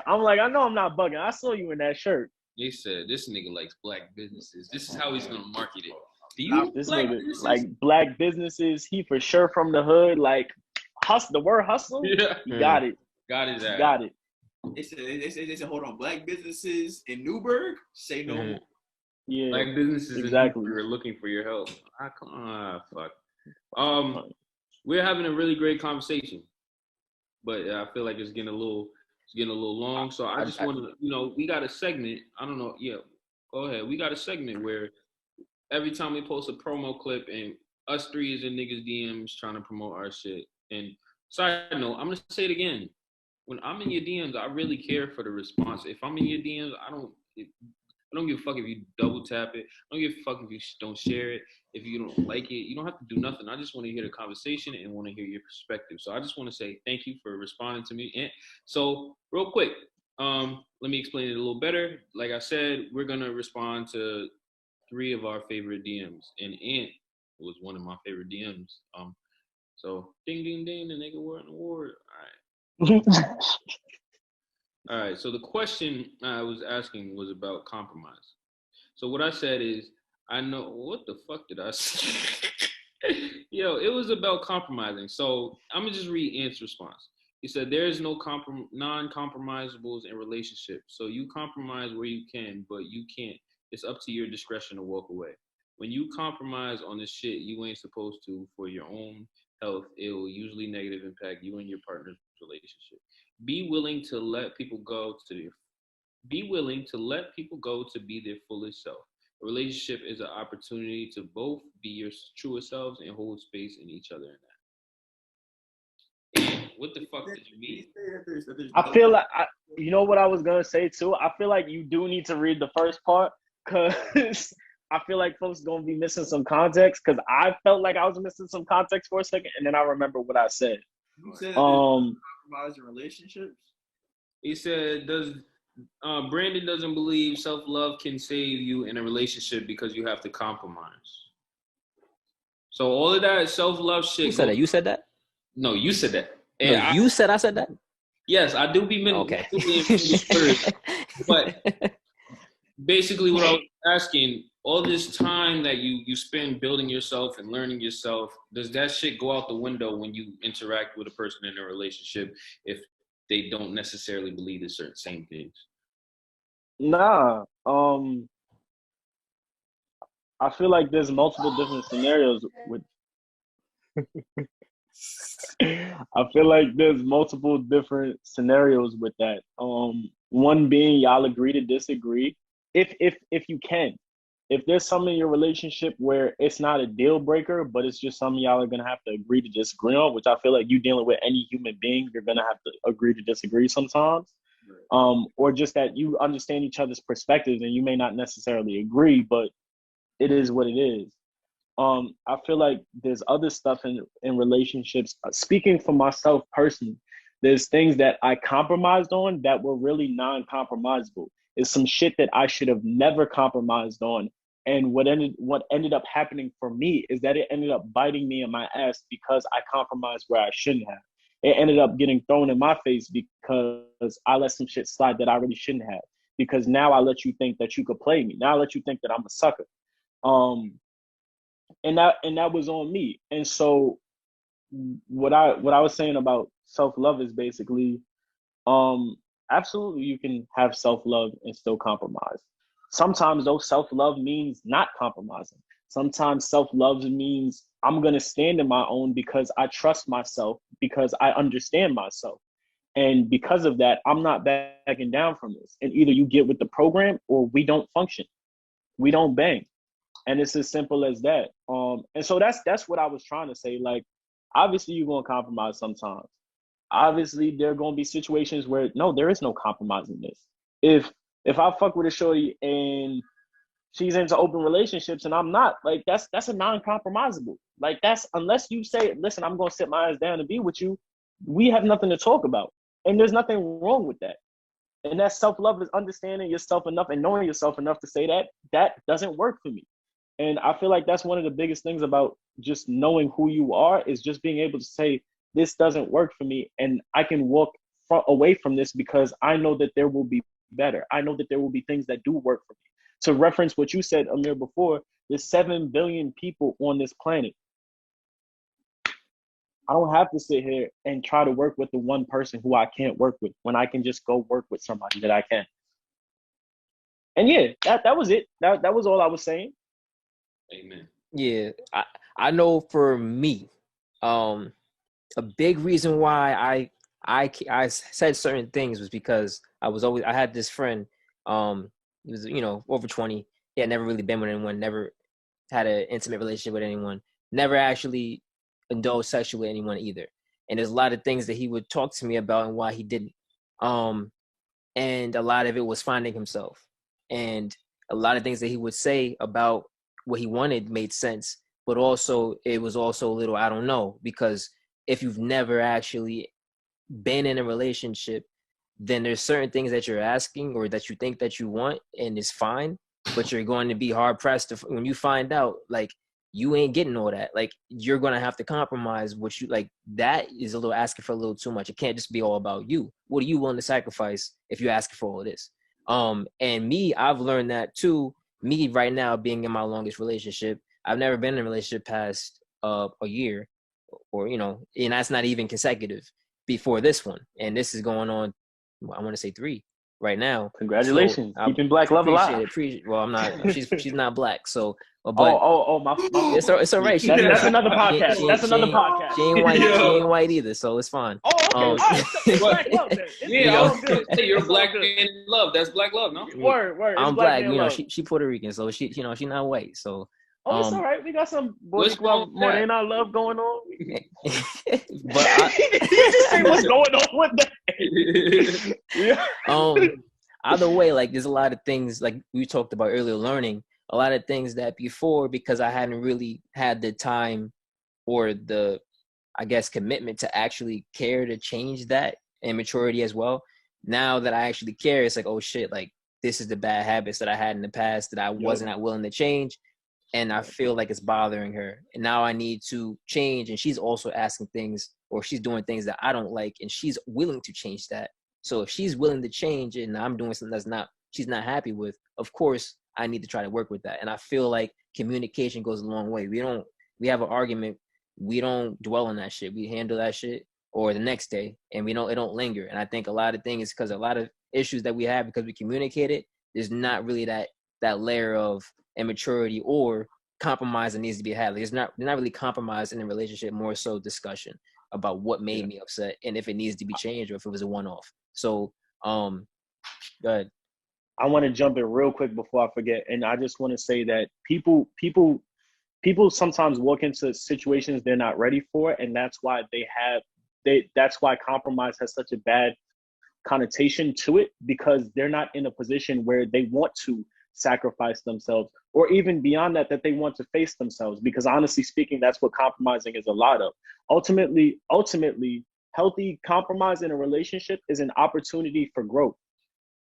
I'm like, I know I'm not bugging. I saw you in that shirt. They said this nigga likes black businesses. This is how he's gonna market it. Do you this nigga like black businesses? He for sure from the hood. Like hustle. The word hustle. Yeah. He got it. Got his ass. Got it. They said, hold on. Black businesses in Newburgh say no more. Yeah. Black businesses exactly. in Newburgh are looking for your help. Fuck. We're having a really great conversation, but I feel like it's getting a little long. So I just want to, we got a segment. I don't know. Yeah, go ahead. We got a segment where every time we post a promo clip and us three is in niggas DMs trying to promote our shit. And side note, I'm going to say it again. When I'm in your DMs, I really care for the response. If I'm in your DMs, I don't give a fuck if you double tap it. I don't give a fuck if you don't share it. If you don't like it, you don't have to do nothing. I just want to hear the conversation and want to hear your perspective. So I just want to say thank you for responding to me. And so real quick, let me explain it a little better. Like I said, we're going to respond to 3 of our favorite DMs. And Ant was one of my favorite DMs. So ding, ding, ding, the nigga won an award. All right. All right, so the question I was asking was about compromise. So what I said is, I know, what the fuck did I say? Yo, it was about compromising. So I'm going to just read Ant's response. He said, there is no non-compromisables in relationships. So you compromise where you can, but you can't. It's up to your discretion to walk away. When you compromise on the shit you ain't supposed to for your own health, it will usually negative impact you and your partner's relationship. Be willing to let people go to their be willing to let people go to be their fullest self. A relationship is an opportunity to both be your truest selves and hold space in each other in that. And what the fuck did you mean? I feel like you know what I was gonna say too. I feel like you do need to read the first part because I feel like folks gonna be missing some context. Because I felt like I was missing some context for a second, and then I remember what I said. You said compromise in relationships. He said, "Does Brandon doesn't believe self-love can save you in a relationship because you have to compromise." So all of that self-love shit. Who said that? You said that? No, you said that. No, you said I said that? Yes, I do be okay. But basically what I was asking, all this time that you spend building yourself and learning yourself, does that shit go out the window when you interact with a person in a relationship if they don't necessarily believe the certain same things? Nah. I feel like there's multiple different scenarios with I feel like there's multiple different scenarios with that. One being y'all agree to disagree. If you can. If there's something in your relationship where it's not a deal breaker, but it's just something y'all are gonna have to agree to disagree on, which I feel like you dealing with any human being, you're gonna have to agree to disagree sometimes. Or just that you understand each other's perspectives and you may not necessarily agree, but it is what it is. I feel like there's other stuff in relationships. Speaking for myself personally, there's things that I compromised on that were really non-compromisable. It's some shit that I should have never compromised on. And what ended up happening for me is that it ended up biting me in my ass because I compromised where I shouldn't have. It ended up getting thrown in my face because I let some shit slide that I really shouldn't have. Because now I let you think that you could play me. Now I let you think that I'm a sucker. And that was on me. And so what I was saying about self-love is basically absolutely you can have self-love and still compromise. Sometimes though self-love means not compromising. Sometimes self-love means I'm going to stand in my own because I trust myself, because I understand myself. And because of that, I'm not backing down from this. And either you get with the program or we don't function. We don't bang. And it's as simple as that. And so that's what I was trying to say. Like, obviously you're gonna compromise sometimes. Obviously there are gonna be situations where no, there is no compromising this. If I fuck with a shorty and she's into open relationships and I'm not, like that's a non-compromisable. Like that's unless you say, listen, I'm gonna sit my ass down and be with you, we have nothing to talk about. And there's nothing wrong with that. And that self-love is understanding yourself enough and knowing yourself enough to say that doesn't work for me. And I feel like that's one of the biggest things about just knowing who you are is just being able to say, this doesn't work for me. And I can walk away from this because I know that there will be better. I know that there will be things that do work for me. To reference what you said, Amir, before, there's 7 billion people on this planet. I don't have to sit here and try to work with the one person who I can't work with when I can just go work with somebody that I can. And yeah, that was it. That was all I was saying. Amen. Yeah, I know for me, a big reason why I said certain things was because I had this friend, he was, over 20. He had never really been with anyone, never had an intimate relationship with anyone, never actually indulged sexually with anyone either. And there's a lot of things that he would talk to me about and why he didn't. And a lot of it was finding himself. And a lot of things that he would say about what he wanted made sense, but also it was also a little, I don't know, because if you've never actually been in a relationship, then there's certain things that you're asking or that you think that you want and it's fine, but you're going to be hard pressed when you find out, like, you ain't getting all that. Like, you're going to have to compromise what you like. That is a little asking for a little too much. It can't just be all about you. What are you willing to sacrifice if you're asking for all of this? And me, I've learned that too. Me right now being in my longest relationship, I've never been in a relationship past a year or, and that's not even consecutive before this one. And this is going on, I want to say 3 right now. Congratulations, So, keeping Black love alive. Well, I'm not. She's not Black, so. But My it's all right. That's another podcast. That's another podcast. She ain't white. She ain't white either, so it's fine. Oh, okay. All right. It's Black love then. Yeah, all good. you're Black man in love. That's Black love, no? Word. I'm Black. You know, she Puerto Rican, so she she's not white. So. It's all right. We got some What's wrong with that? Morena love going on. But You just say what's going on with that. Yeah. Either way, like there's a lot of things like we talked about earlier, learning a lot of things that before, because I hadn't really had the time or the, I guess, commitment to actually care to change that, and maturity as well. Now that I actually care, it's like, oh shit, like this is the bad habits that I had in the past that I wasn't that willing to change. And I feel like it's bothering her. And now I need to change. And she's also asking things, or she's doing things that I don't like, and she's willing to change that. So if she's willing to change it and I'm doing something she's not happy with, of course I need to try to work with that. And I feel like communication goes a long way. We have an argument, we don't dwell on that shit. We handle that shit or the next day, and it don't linger. And I think a lot of things, because a lot of issues that we have, because we communicate it, there's not really that layer of immaturity or compromise that needs to be had. They're not really compromise in a relationship, more so discussion about what made me upset and if it needs to be changed or if it was a one-off. So go ahead. I want to jump in real quick before I forget, and I just want to say that people sometimes walk into situations they're not ready for, and that's why that's why compromise has such a bad connotation to it, because they're not in a position where they want to sacrifice themselves, or even beyond that they want to face themselves, because honestly speaking, that's what compromising is a lot of. Ultimately, healthy compromise in a relationship is an opportunity for growth.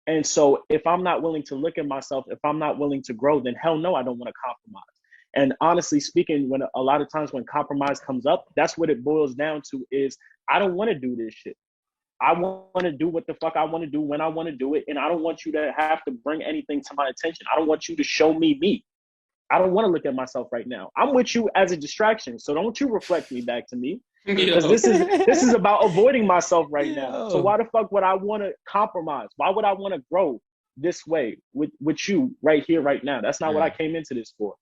And so if I'm not willing to look at myself, if I'm not willing to grow, then hell no, I don't want to compromise. And honestly speaking, when a lot of times when compromise comes up, that's what it boils down to is, I don't want to do this shit. I want to do what the fuck I want to do when I want to do it. And I don't want you to have to bring anything to my attention. I don't want you to show me. I don't want to look at myself right now. I'm with you as a distraction. So don't you reflect me back to me. Because this is about avoiding myself right now. So why the fuck would I want to compromise? Why would I want to grow this way with you right here, right now? That's not what I came into this for.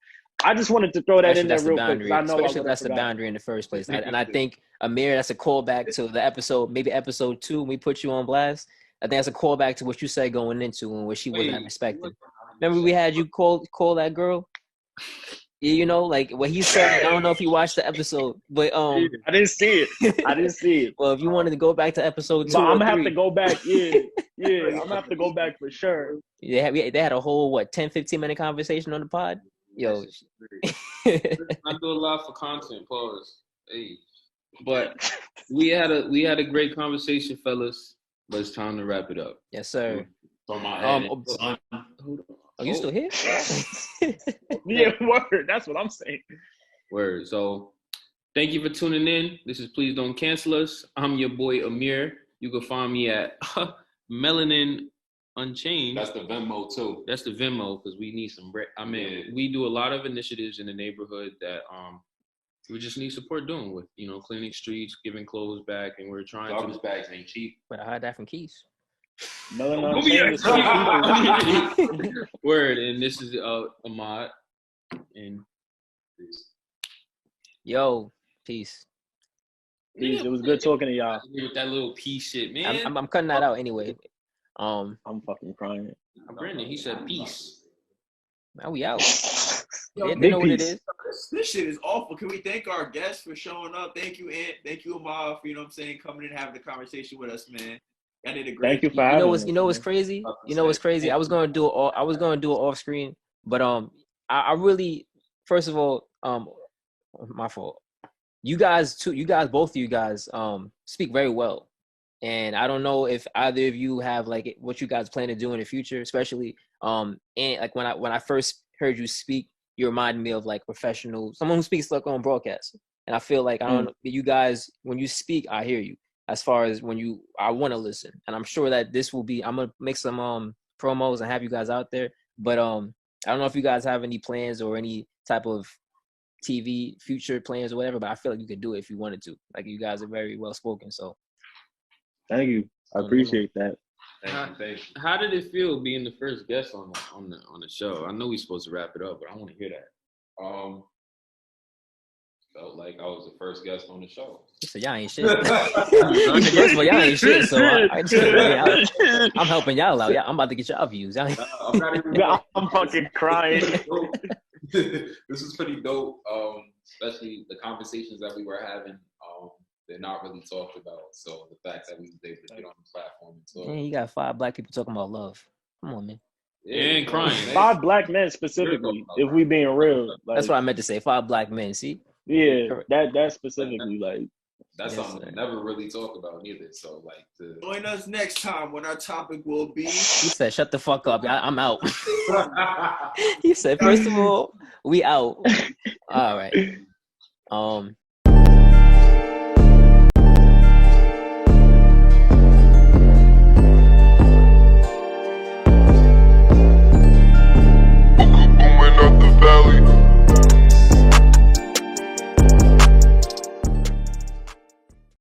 I just wanted to throw that in there real quick. I know that's the boundary in the first place. And I think, Amir, that's a callback to the episode, maybe episode 2, when we put you on blast. I think that's a callback to what you said going into and what she wasn't respecting. Remember we had you call that girl? You know, like what he said. I don't know if you watched the episode, but I didn't see it. Well, if you wanted to go back to episode 2, but I'm gonna have to go back. Yeah, I'm gonna have to go back for sure. Yeah, they had a whole 10-15 minute conversation on the pod. Yo, I do a lot for content. Pause. Hey, but we had a great conversation, fellas. But it's time to wrap it up. Yes, sir. From my head, hold on. Are you still here? Yeah, word. That's what I'm saying. Word. So, thank you for tuning in. This is Please Don't Cancel Us. I'm your boy Amir. You can find me at Melanin Unchained. That's the Venmo too. That's the Venmo, because we need some bread. I mean, we do a lot of initiatives in the neighborhood that we just need support doing with, cleaning streets, giving clothes back, and we're trying Garbage bags ain't cheap. But I heard that from Keys. No. Word, and this is Ahmad, and yo, peace. It was good talking to y'all. With that little peace shit, man. I'm cutting that out anyway. I'm fucking crying. Brandon, he said peace. Now we out. Yo, they know what it is. This shit is awful. Can we thank our guests for showing up? Thank you, Ant. Thank you, Ahmad, for coming in and having the conversation with us, man. I did a great. Thank you for having us. You know what's crazy? You know what's crazy? I was gonna do it off screen, but I really, first of all, my fault. Both of you guys speak very well. And I don't know if either of you have like what you guys plan to do in the future, especially and like when I first heard you speak, you reminded me of like someone who speaks like on broadcast. And I feel like I don't know, you guys, when you speak, I hear you. As far as I want to listen, and I'm sure that I'm gonna make some promos and have you guys out there. But I don't know if you guys have any plans or any type of TV future plans or whatever. But I feel like you could do it if you wanted to. Like you guys are very well spoken, so. Thank you. I appreciate that. Thank you. How did it feel being the first guest on the show? I know we're supposed to wrap it up, but I want to hear that. Felt like I was the first guest on the show. He said, y'all ain't shit. First of all, y'all ain't shit, so I'm helping y'all out. Yeah, I'm about to get y'all views. I'm not even. I'm fucking crying. This is pretty dope. Especially the conversations that we were having. They're not really talked about. So the fact that we was able to get on the platform and talk. Man, you got 5 black people talking about love. Come on, man. And crying. 5 black men specifically, if we being real. Like, That's what I meant to say. 5 black men. See? Yeah, that specifically, like. That's something we never really talk about neither. So like, join us next time when our topic will be. He said, "Shut the fuck up, I'm out." He said, "First of all, we out." All right.